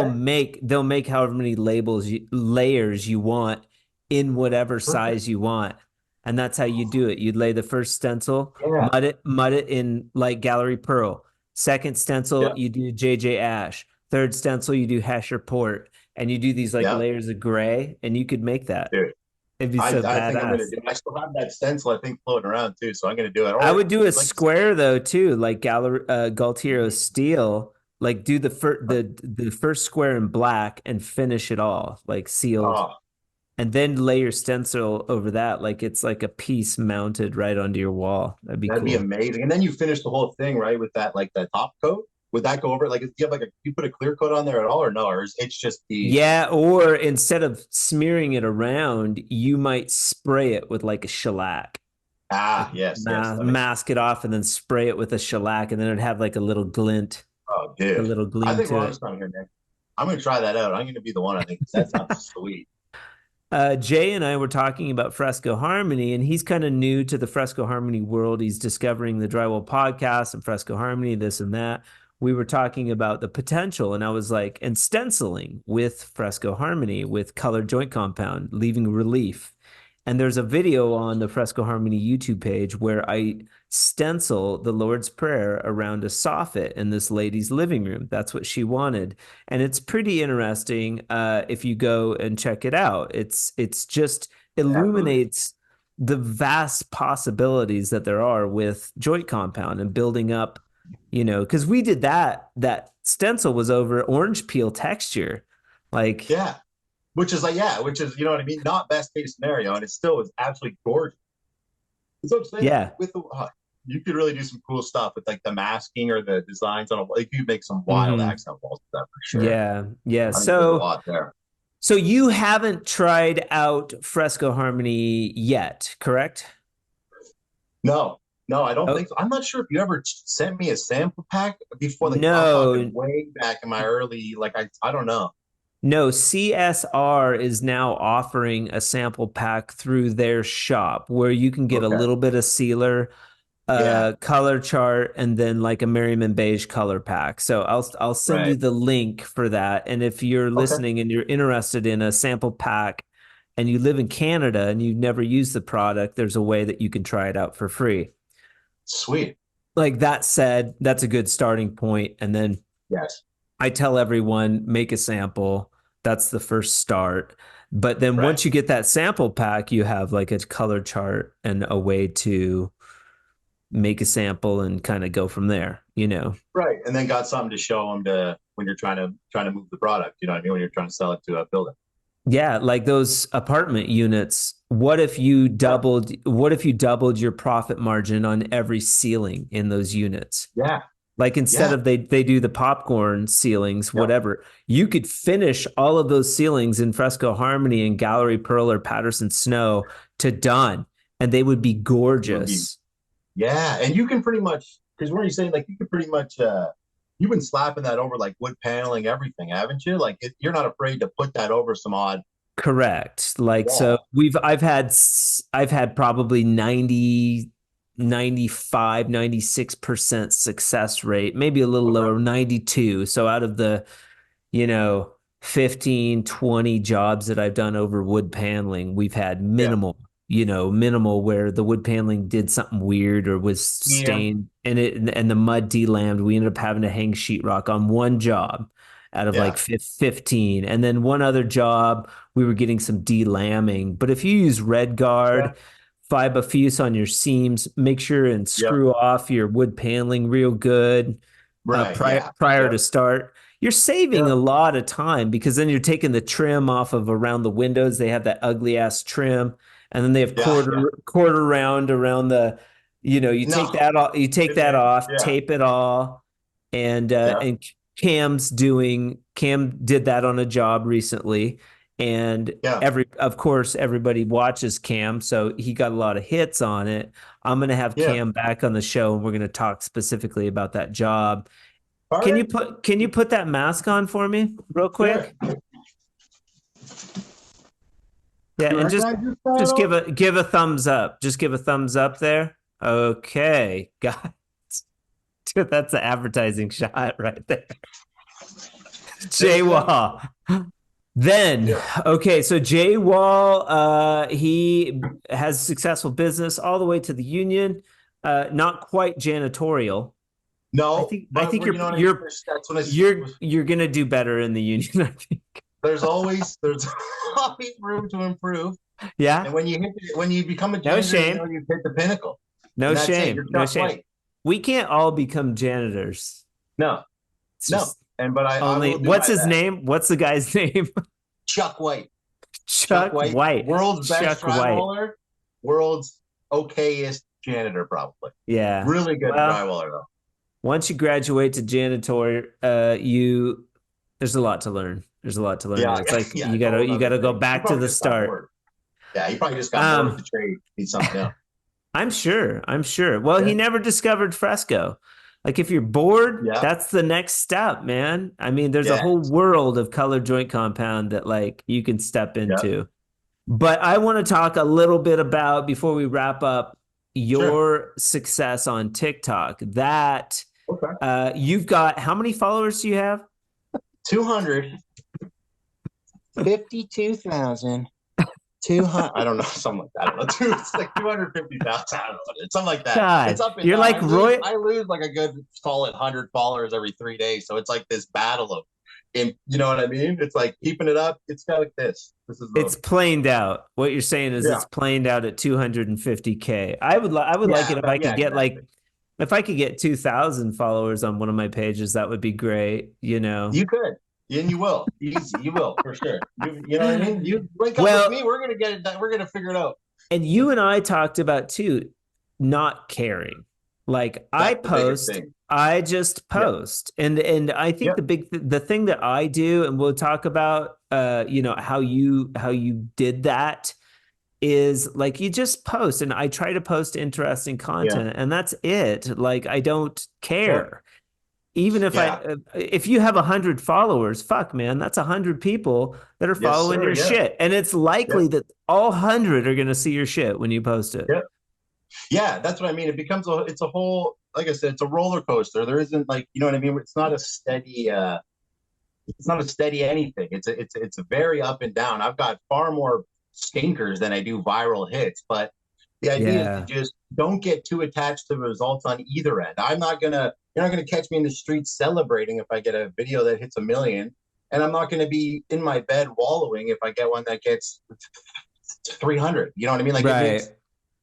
they'll make however many layers you want in whatever Perfect. size you want, and that's how you do it. You'd lay the first stencil, Yeah. mud it in like Gallery Pearl. Second stencil, Yeah. you do JJ Ash. Third stencil, you do Hesher Port, and you do these like Yeah. layers of gray, and you could make that. Dude. It'd be so I think I'm gonna badass. do. I still have that stencil. I think floating around too, so I'm gonna do it. I Or would do a like, square though too, like Galtiero steel. Like do the first square in black and finish it all like sealed, oh, and then lay your stencil over that like it's like a piece mounted right onto your wall. That'd be that'd be cool. amazing. And then you finish the whole thing right with that, like that top coat. Would that go over it? Like, do you have like you put a clear coat on there at all, or no? Or is it's just the Yeah, or instead of smearing it around, you might spray it with like a shellac. Like yes, that makes sense. mask it off and then spray it with a shellac, and then it'd have like Oh, a dude, little I gleam think to we're on it. something here, man. I'm gonna try that out. I'm gonna be the one. I think that sounds sweet. Jay and I were talking about Fresco Harmony, and he's kind of new to the Fresco Harmony world. He's discovering the Drywall podcast and Fresco Harmony, this and that. We were talking about the potential, and I was like, and stenciling with Fresco Harmony with color joint compound, leaving relief. And there's a video on the Fresco Harmony YouTube page where I stencil the Lord's Prayer around a soffit in this lady's living room. That's what she wanted, and it's pretty interesting if you go and check it out. It's just Absolutely. illuminates the vast possibilities that there are with joint compound and building up. You know, because we did that stencil was over orange peel texture, like Yeah. Which is, you know what I mean? Not best case scenario, and it still is absolutely gorgeous. So I'm saying yeah, with the you could really do some cool stuff with like the masking or the designs on a like you make some wild hmm accent walls with that for sure. yeah, yeah. I think there's a So lot there. So you haven't tried out Fresco Harmony yet, correct? No, No, I don't Oh, think so. I'm not sure if you ever sent me a sample pack before. Like I'm talking no, way back in my early, like I don't know. no, CSR is now offering a sample pack through their shop where you can get a Okay. little bit of sealer, Yeah. color chart, and then like a Merriman beige color pack. So I'll send you Right. the link for that. And if you're Okay. listening and you're interested in a sample pack and you live in Canada and you've never used the product, there's a way that you can try it out for free. Sweet. Like that said, that's a good starting point. And then Yes. I tell everyone make a sample. That's the first start. But then Right. once you get that sample pack, you have like a color chart and a way to make a sample and kind of go from there, you know. Right. And then got something to show them to when you're trying to move the product. You know what I mean? When you're trying to sell it to a building. Yeah, like those apartment units. Yeah. What if you doubled your profit margin on every ceiling in those units? Yeah. Like instead Yeah. of they do the popcorn ceilings, Yep. whatever, you could finish all of those ceilings in Fresco Harmony and Gallery Pearl or Patterson Snow to done, and they would be It would be. gorgeous. Yeah. And you can pretty much because what are you saying? Like you can pretty much you've been slapping that over like wood paneling, everything, haven't you? Like you're not afraid to put that over some odd Correct. Like so wall. I've had probably 95, 96% success rate, maybe a little Okay. lower, 92. So out of the, you know, 15, 20 jobs that I've done over wood paneling, we've had Yeah. minimal where the wood paneling did something weird or was Yeah. stained and the mud delammed. We ended up having to hang sheetrock on one job out of like Yeah. 15. And then one other job, we were getting some delambing. But if you use Red Yeah. Guard, Fibofuse on your seams, make sure and Yep. screw off your wood paneling real good Right. Yeah. prior to Yep. start. You're saving a Yep. lot of time because then you're taking the trim off of around the windows. They have that ugly ass trim, and then they have Yeah. Yeah. quarter round around the, you take No. that off, Been there. Yeah. tape it all, Yeah. and Cam did that on a job recently, and Yeah. of course everybody watches Cam, so he got a lot of hits on it. I'm gonna have Yeah. Cam back on the show, and we're gonna talk specifically about that job. All right. Can you put that mask on for me real Sure. quick? Yeah, and Sure. Can I just start just off? give a thumbs up. Just give a thumbs up there. Okay. Got Dude, that's an advertising shot right there. There Jay you go. Wall. Then, Yeah. okay, so Jay Wall, he has successful business all the way to the union. Not quite janitorial. No, I but think you know what I mean. That's what you're gonna do better in the union, I think. there's always room to improve. Yeah. And when you become a No janitor, you know shame. you've hit the pinnacle. No And that's it. shame. You're No Chuck shame. White. We can't all become janitors. No, It's no. just And but I only will do what's my his best. name? What's the guy's name? Chuck White. Chuck Chuck White, White. world's best Chuck White. drywaller, world's okayest janitor, probably. Yeah. Really good Well, drywaller though. once you graduate to janitor, you there's a lot to learn. There's a lot to learn Yeah, there. It's like yeah, it's a whole you other gotta go thing. He back to probably the just got start. bored. Yeah, he probably just got bored with the Um, trade. Need something else. I'm sure. I'm sure. Well, Yeah, he never discovered fresco. Like if you're bored, yeah, that's the next step, man. I mean, there's a yeah, whole world of color joint compound that like you can step yeah. into. But I want to talk a little bit about before we wrap up Sure. your success on TikTok. That Okay. you've got how many followers do you have? 252,000. 200. I don't know, something like that. I don't know. It's like 250,000. I don't know. It's something like that. It's God, up and you're down. like Roy. I lose like a good solid 100 followers every 3 days. So it's like this battle of, you know what I mean? It's like keeping it up. It's kind of like this. This is It's the planed out. What you're saying is yeah, it's planed out at 250K. I would like yeah, it if I but could yeah, get exactly. like if I could get 2,000 followers on one of my pages, that would be great, you know. You could. And you will. Easy. You will for sure. You know what I mean? You link up with Well, me. We're gonna get it done. We're gonna figure it out. and you and I talked about too, not caring. Like I That's the biggest post, thing. I just Yeah. post. And I think Yeah. the thing that I do, and we'll talk about how you did that is like you just post, and I try to post interesting Yeah. content, and that's it. Like I don't Yep. care. Even Yeah. if you have 100 followers, fuck man, that's 100 people that are Yes, following sir. your Yeah. shit. And it's Yeah. likely that all 100 are going to see your shit when you post it. Yeah. Yeah. That's what I mean. It becomes it's a whole, like I said, it's a roller coaster. There isn't like, you know what I mean? It's not a steady anything. It's a very up and down. I've got far more stinkers than I do viral hits, but the idea is to Yeah. just don't get too attached to the results on either end. You're not gonna catch me in the streets celebrating if I get a video that hits 1 million, and I'm not gonna be in my bed wallowing if I get one that gets 300. You know what I mean? Like it Right. makes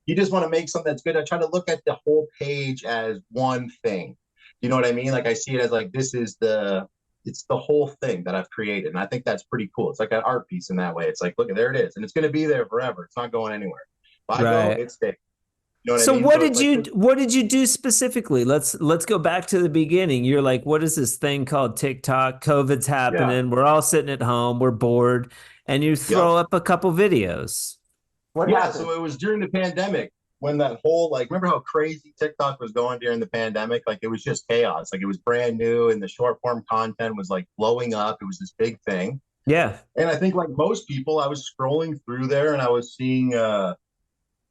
you just want to make something that's good. I try to look at the whole page as one thing. You know what I mean? Like I see it as like it's the whole thing that I've created, and I think that's pretty cool. It's like an art piece in that way. It's like, look, there it is, and it's going to be there forever. It's not going anywhere. If I go, Right. it stays. You know what I So mean? So it's like, what did you do specifically? Let's go back to the beginning. You're like, what is this thing called TikTok? COVID's yeah, happening. We're all sitting at home. We're bored, and you yep, throw up a couple videos. What yeah. happened? So it was during the pandemic when that whole like, remember how crazy TikTok was going during the pandemic? Like it was just chaos. Like it was brand new, and the short form content was like blowing up. It was this big thing. Yeah. And I think like most people, I was scrolling through there and I was seeing every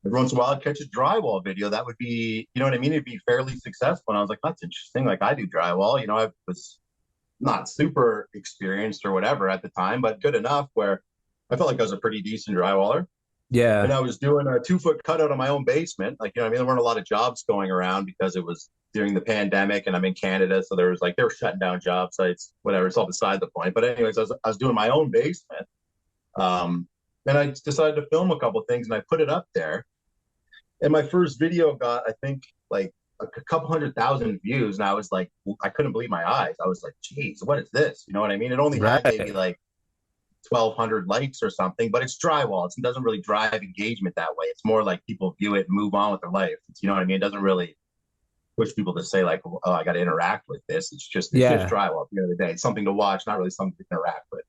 once in a while I'd catch a drywall video that would be, you know what I mean? It'd be fairly successful. And I was like, that's interesting. Like I do drywall, you know, I was not super experienced or whatever at the time, but good enough where I felt like I was a pretty decent drywaller. And Yeah. I was doing a 2 foot cutout of my own basement. Like, you know what I mean? There weren't a lot of jobs going around because it was during the pandemic and I'm in Canada. So there was like, they were shutting down job sites, whatever. It's all beside the point. But anyways, I was doing my own basement. Um, and I decided to film a couple of things and I put it up there. And my first video got, I think, like a couple 100,000 views. And I was like, I couldn't believe my eyes. I was like, geez, what is this? You know what I mean? It only had maybe Right. like 1,200 likes or something, but it's drywall. It doesn't really drive engagement that way. It's more like people view it and move on with their life. You know what I mean? It doesn't really push people to say like, oh, I got to interact with this. It's just Yeah. drywall at the end of the day. It's something to watch, not really something to interact with.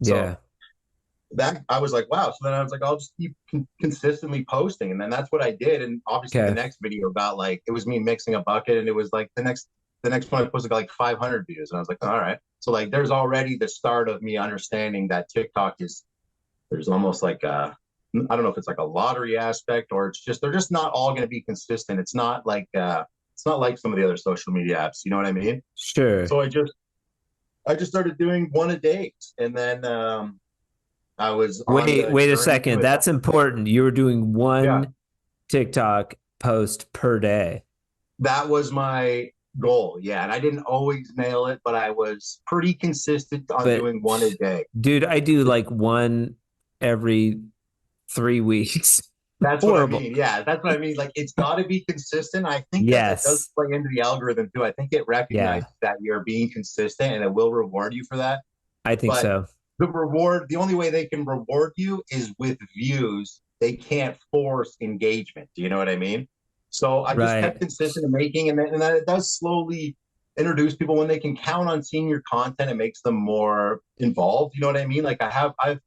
So Yeah. that I was like, wow. So then I was like, I'll just keep consistently posting, and then that's what I did. And obviously, the Okay. next video got like it was me mixing a bucket, and it was like the next one I posted got like 500 views, and I was like, all right. So like, there's already the start of me understanding that TikTok is there's almost like I don't know if it's like a lottery aspect or it's just they're just not all going to be consistent. It's not like some of the other social media apps. You know what I mean? Sure. So I just started doing one a day, and then I was on Wait, the wait a journey to second. it. That's important. You were doing Yeah, one TikTok post per day. that was my goal. Yeah, and I didn't always nail it, but I was pretty consistent on But doing one a day. dude, I do like one every 3 weeks. That's what I Horrible. mean. Yeah, that's what I mean. Like it's got to be consistent. I think that does Yes. play into the algorithm too. I think it Yeah, recognizes that you're being consistent and it will reward you for that. I think But so. the only way they can reward you is with views. They can't force engagement. Do you know what I mean? So I just kept Right. consistent in making, and then it does slowly introduce people when they can count on seeing your content. It makes them more involved. You know what I mean? Like I have a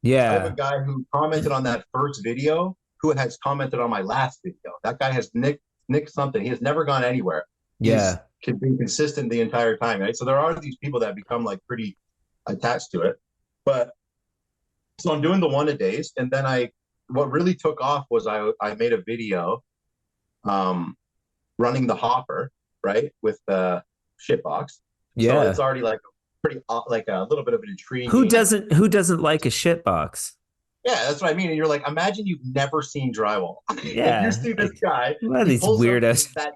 Yeah. guy who commented on that first video who has commented on my last video. That guy has nicked something. He has never gone anywhere. He's Yeah. been consistent the entire time, right? So there are these people that become like pretty attached to it. But so I'm doing the one a days, and then what really took off was I made a video um running the hopper, right, with the shitbox. So it's Yeah. already like pretty like a little bit of an intriguing. Who doesn't like a shit box? Yeah, that's what I mean. And you're like, imagine you've never seen drywall. Like you Yeah. see this Like, guy, what are he these pulls out weirdos? that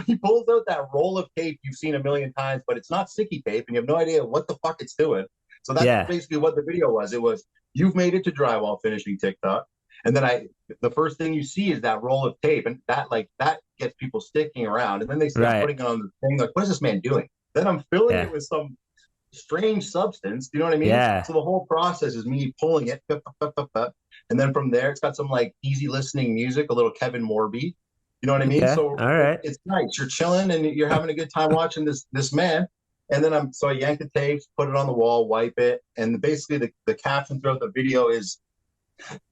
he pulls out that roll of tape you've seen a million times, but it's not sticky tape, and you have no idea what the fuck it's doing. So that's Yeah. basically what the video was. It was you've made it to drywall finishing TikTok, and then the first thing you see is that roll of tape, and that gets people sticking around, and then they see I'm Right. putting it on the thing, like, what is this man doing? Then I'm filling it Yeah. with some strange substance. Do you know what I mean? Yeah. So the whole process is me pulling it, and then from there, it's got some like easy listening music, a little Kevin Morby. You know what I mean? Okay. So All right. it's nice. You're chilling and you're having a good time watching this man. And then so I yank the tapes, put it on the wall, wipe it, and basically the caption throughout the video is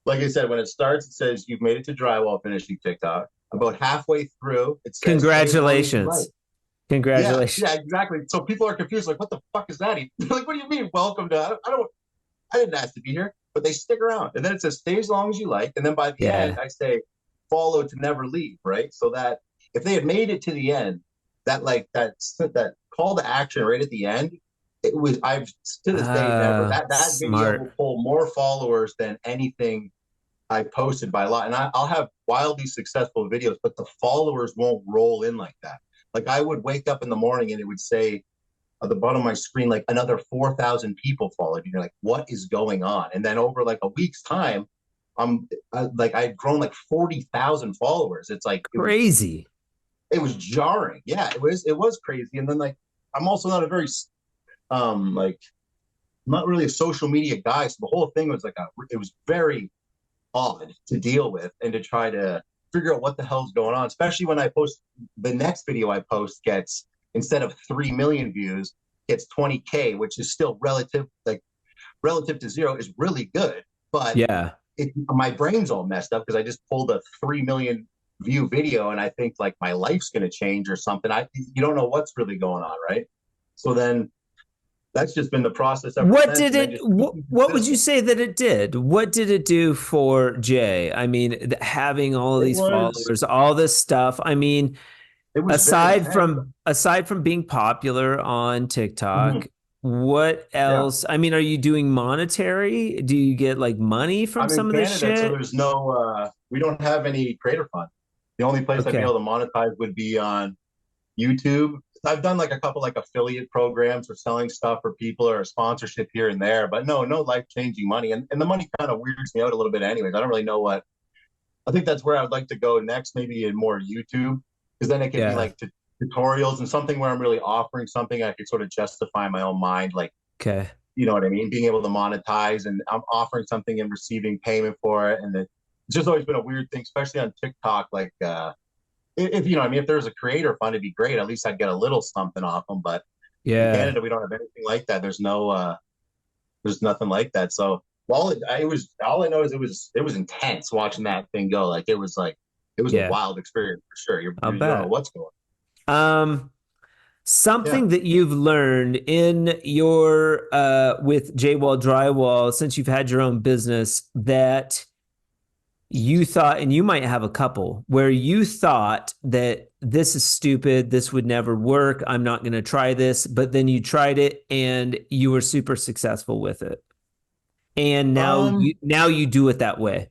Like I said, when it starts, it says you've made it to drywall finishing TikTok. About halfway through, it says stay as long as you like. Congratulations. Yeah, Congratulations. yeah, exactly. So people are confused, like, what the fuck is that? Like, what do you mean, welcome to? I didn't ask to be here, but they stick around. And then it says stay as long as you like. And then by the end, Yeah. I say follow to never leave, right? So that if they had made it to the end, that call to action right at the end, it was I've to this day never that video will Smart. pull more followers than anything I posted by a lot. And I'll have wildly successful videos, but the followers won't roll in like that. Like I would wake up in the morning and it would say at the bottom of my screen, like another 4,000 people followed. And you're like, what is going on? And then over like a week's time, like I had grown like 40,000 followers. It's like, Crazy. it was jarring. Yeah, it was crazy. And then like, I'm also not a very, like, I'm not really a social media guy. So the whole thing was like, it was very odd to deal with and to try to figure out what the hell's going on, especially when I post the next video I post gets instead of 3 million views gets 20K, which is still relative to zero is really good, but Yeah. my brain's all messed up because I just pulled a 3 million view video and I think like my life's going to change or something. You don't know what's really going on, right? So then that's just been the process ever What since. did And then it, just what would you say that it did? What did it do for Jay? I mean, having all of it these was followers, all this stuff. I mean, it was very intense. aside from being popular on TikTok, Mhm. what Yeah. else? I mean, are you doing monetary? Do you get like money from I'm in some of this Canada, so shit? there's no we don't have any creator fund. The only place I'd be Okay. able to monetize would be on YouTube. I've done like a couple like affiliate programs or selling stuff for people or a sponsorship here and there, but no life changing money. And the money kind of weirds me out a little bit anyways. I don't really know what I think that's where I would like to go next, maybe in more YouTube, because then it could be Yeah. like tutorials and something where I'm really offering something I could sort of justify in my own mind, like Okay. you know what I mean, being able to monetize and I'm offering something and receiving payment for it. And it's just always been a weird thing, especially on TikTok. Like, if you know, what I mean, if there's a creator fund, it'd be great. At least I'd get a little something off them. But in Yeah. Canada, we don't have anything like that. There's nothing like that. So all I know is it was intense watching that thing go. Like it was a Yeah. wild experience for sure. I'll You don't know bet. what's going Um, on. Yeah. Something that you've learned in your with J-Wall Drywall since you've had your own business that you thought, and you might have a couple where you thought that this is stupid, this would never work, I'm not going to try this, but then you tried it and you were super successful with it. And Um. now you do it that way.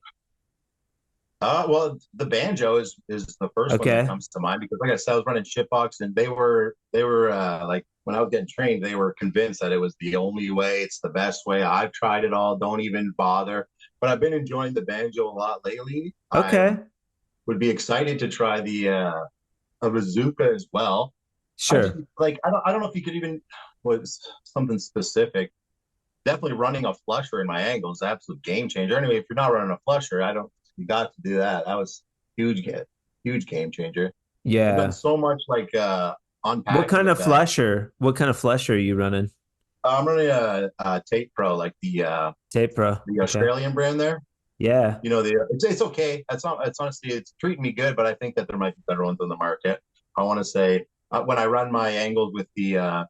Well, the banjo is the first one that Okay. comes to mind because, like I said, I was running shitbox, and they were like when I was getting trained, they were convinced that it was the only way, it's the best way. I've tried it all, don't even bother. But I've been enjoying the banjo a lot lately. I Okay. would be excited to try the a bazooka as well. I just Sure. like I don't know if you could even was something specific. Definitely running a flusher in my angles, absolute game changer. Anyway, if you're not running a flusher, I don't. You got to do that. That was huge, huge game changer. I've done Yeah. so much like unpacking with that. What kind of flusher are you running? I'm running a Tape Pro, like Tape Pro. the Okay. Australian brand there. Yeah. You know, it's okay. It's honestly it's treating me good, but I think that there might be better ones on the market. I want to say when I run my angles with the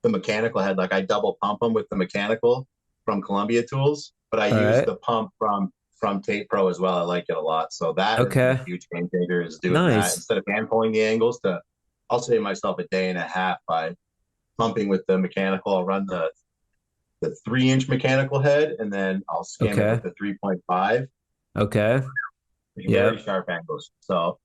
mechanical head, like I double pump them with the mechanical from Columbia Tools, but I All use right. the pump from Tape Pro as well. I like it a lot. So that has been a Okay. huge game changer is doing that Nice. instead of hand pulling the angles to I'll save myself a day and a half by pumping with the mechanical. I'll run the 3-inch mechanical head and then I'll scan it Okay. with the 3.5. Okay. Very Yep. sharp angles. So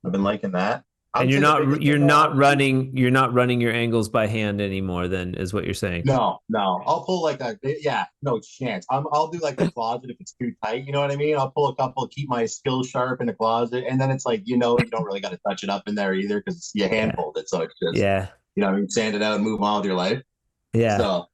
I've been liking that. I And would say the biggest thing though, honestly, you're not running your angles by hand anymore then is what you're saying. no. I'll pull like yeah, no chance. I'll do like the closet if it's too tight. You know what I mean? I'll pull a couple, keep my skills sharp in the closet, and then it's like you don't really got to touch it up in there either because you hand Yeah. pulled it, so it's just Yeah. I mean, sand it out and move on with your life. Yeah. So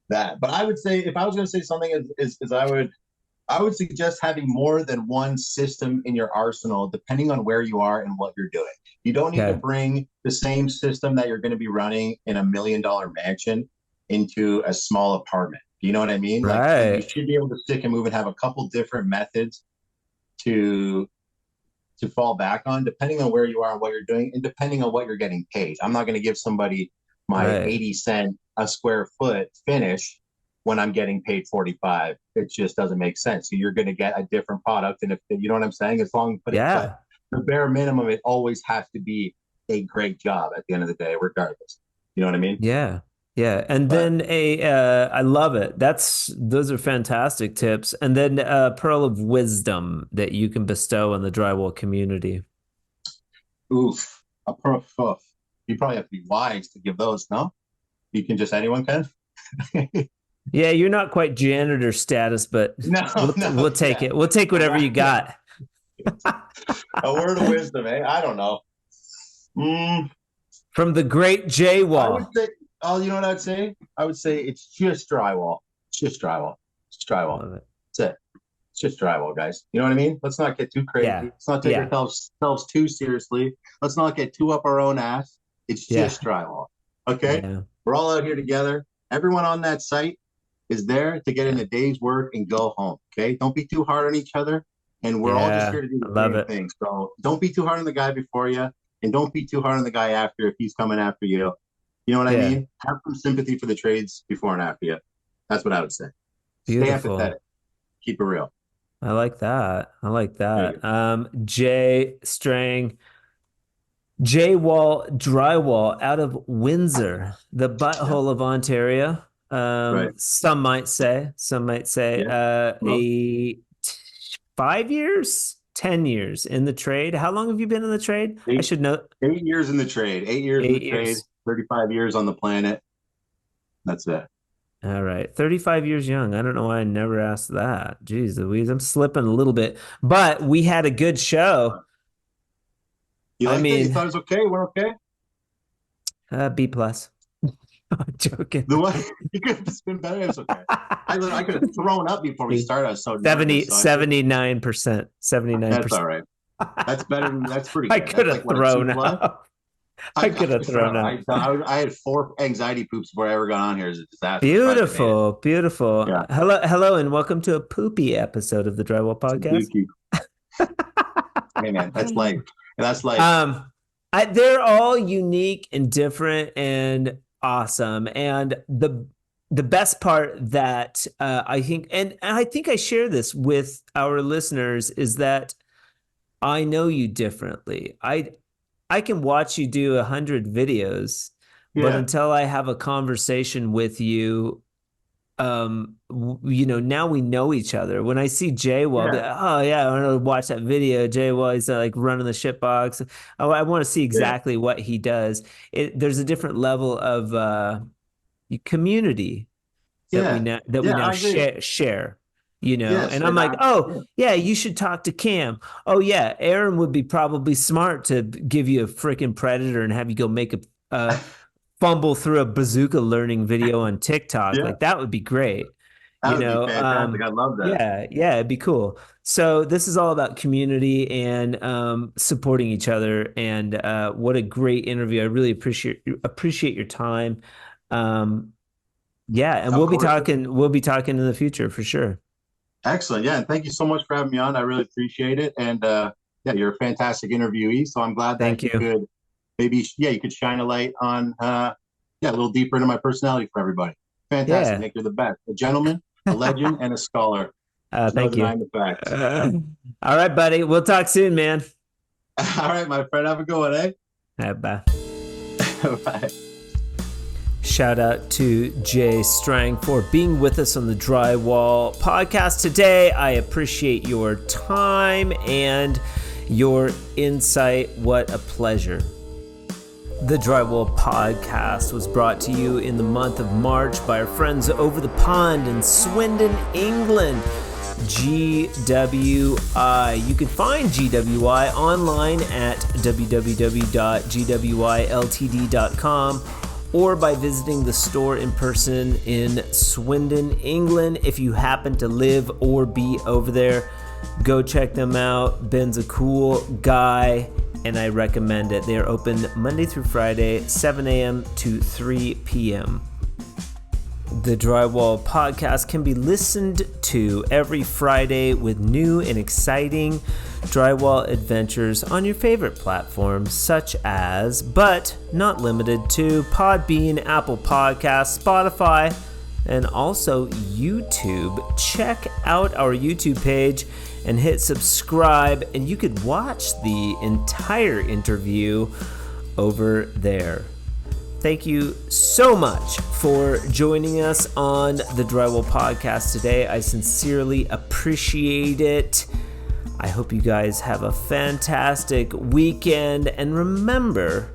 that, but I would say if I was going to say something is I would suggest having more than one system in your arsenal, depending on where you are and what you're doing. You don't need to Okay. bring the same system that you're going to be running in $1 million mansion into a small apartment. You know what I mean? Like, and you Right. should be able to stick and move and have a couple different methods to fall back on, depending on where you are and what you're doing, and depending on what you're getting paid. I'm not going to give somebody my Right. 80 cent a square foot finish when I'm getting paid 45. It just doesn't make sense. So you're going to get a different product, and if you know what I'm saying, as long but Yeah. the bare minimum, it always has to be a great job at the end of the day, regardless. You know what I mean? Yeah. Yeah. And But then I love it. Those are fantastic tips. And then a pearl of wisdom that you can bestow on the drywall community. oof, a prof. You probably have to be wise to give those. No, you can just anyone can. Yeah, you're not quite janitor status, but No, no, we'll take yeah. it. We'll take whatever you Yeah. got. A word of wisdom, eh? I don't know. Mm, From the great J I would Wall. say, oh, you know what I'd say? I would say it's just drywall. It's just drywall. It's drywall. Love it. That's it. It's just drywall, guys. You know what I mean? Let's not get too crazy. Yeah. Let's not take Yeah. ourselves too seriously. Let's not get too up our own ass. It's Yeah. just drywall. Okay? Yeah. We're all out here together. Everyone on that site is there to get in a day's work and go home. Okay? Don't be too hard on each other. And we're all just Yeah. here to do I the love same it. thing. So don't be too hard on the guy before you, and don't be too hard on the guy after if he's coming after you. You know what I Yeah. mean? Have some sympathy for the trades before and after you. That's what I would say. Stay Beautiful. empathetic. Keep it real. I like that. I like There you that. go. Jay Strang, J Wall Drywall out of Windsor, the Yeah. butthole of Ontario. Right. Some might say, Yeah. Well, 5 years, 10 years in the trade. How long have you been in the trade? I eight should know. 8 years in the trade. 8 years in the 8 years. trade. 35 years on the planet. That's it. All right. 35 years young. I don't know why I never asked that. Jeez Louise, I'm slipping a little bit, but we had a good show. You I liked it? You mean, thought it was okay? We're okay? B plus. I'm joking. The one you could have been better. It was okay. I could have thrown up before we started. I was so nervous. 79%. 79%. That's all right. That's better than that's pretty I good. could That's have like what, a thrown 2+? up. I could have thrown up. I had 4 anxiety poops before I ever got on here. It's a disaster. Beautiful, beautiful. Yeah. Hello, and welcome to a poopy episode of the Drywall Podcast. Hey man, that's life. That's life. They're all unique and different and awesome. And the best part that I think, and I think I share this with our listeners, is that I know you differently. I can watch you do 100 videos, but until I have a conversation with you, now we know each other. When I see Jay Wall, I'll be like, oh yeah, I want to watch that video. Jay Wall, he's like running the shit box. I want to see exactly what he does. There's a different level of community that we now share. And I'm like, yeah, you should talk to Cam. Oh yeah, Aaron would be probably smart to give you a freaking predator and have you go make a fumble through a bazooka learning video on TikTok. Like that would be great. That would be fantastic. I love that. Yeah, it'd be cool. So this is all about community and supporting each other. And what a great interview! I really appreciate your time. And we'll be talking. We'll be talking in the future for sure. Excellent. Yeah, and thank you so much for having me on. I really appreciate it. And you're a fantastic interviewee. So I'm glad that you could maybe you could shine a light on a little deeper into my personality for everybody. Fantastic. Nick, you're the best. A gentleman, a legend, and a scholar. Thank you. The facts. All right, buddy. We'll talk soon, man. All right, my friend. Have a good one, eh? All right, bye. Bye. Shout out to Jay Strang for being with us on the Drywall Podcast today. I appreciate your time and your insight. What a pleasure. The Drywall Podcast was brought to you in the month of March by our friends over the pond in Swindon, England. GWI. You can find GWI online at www.gwiltd.com or by visiting the store in person in Swindon, England. If you happen to live or be over there, go check them out. Ben's a cool guy, and I recommend it. They are open Monday through Friday, 7 a.m. to 3 p.m. The Drywall Podcast can be listened to every Friday with new and exciting drywall adventures on your favorite platforms such as, but not limited to, Podbean, Apple Podcasts, Spotify, and also YouTube. Check out our YouTube page and hit subscribe, and you could watch the entire interview over there. Thank you so much for joining us on the Drywall Podcast today. I sincerely appreciate it. I hope you guys have a fantastic weekend, and remember,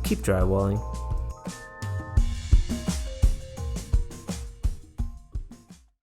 keep drywalling.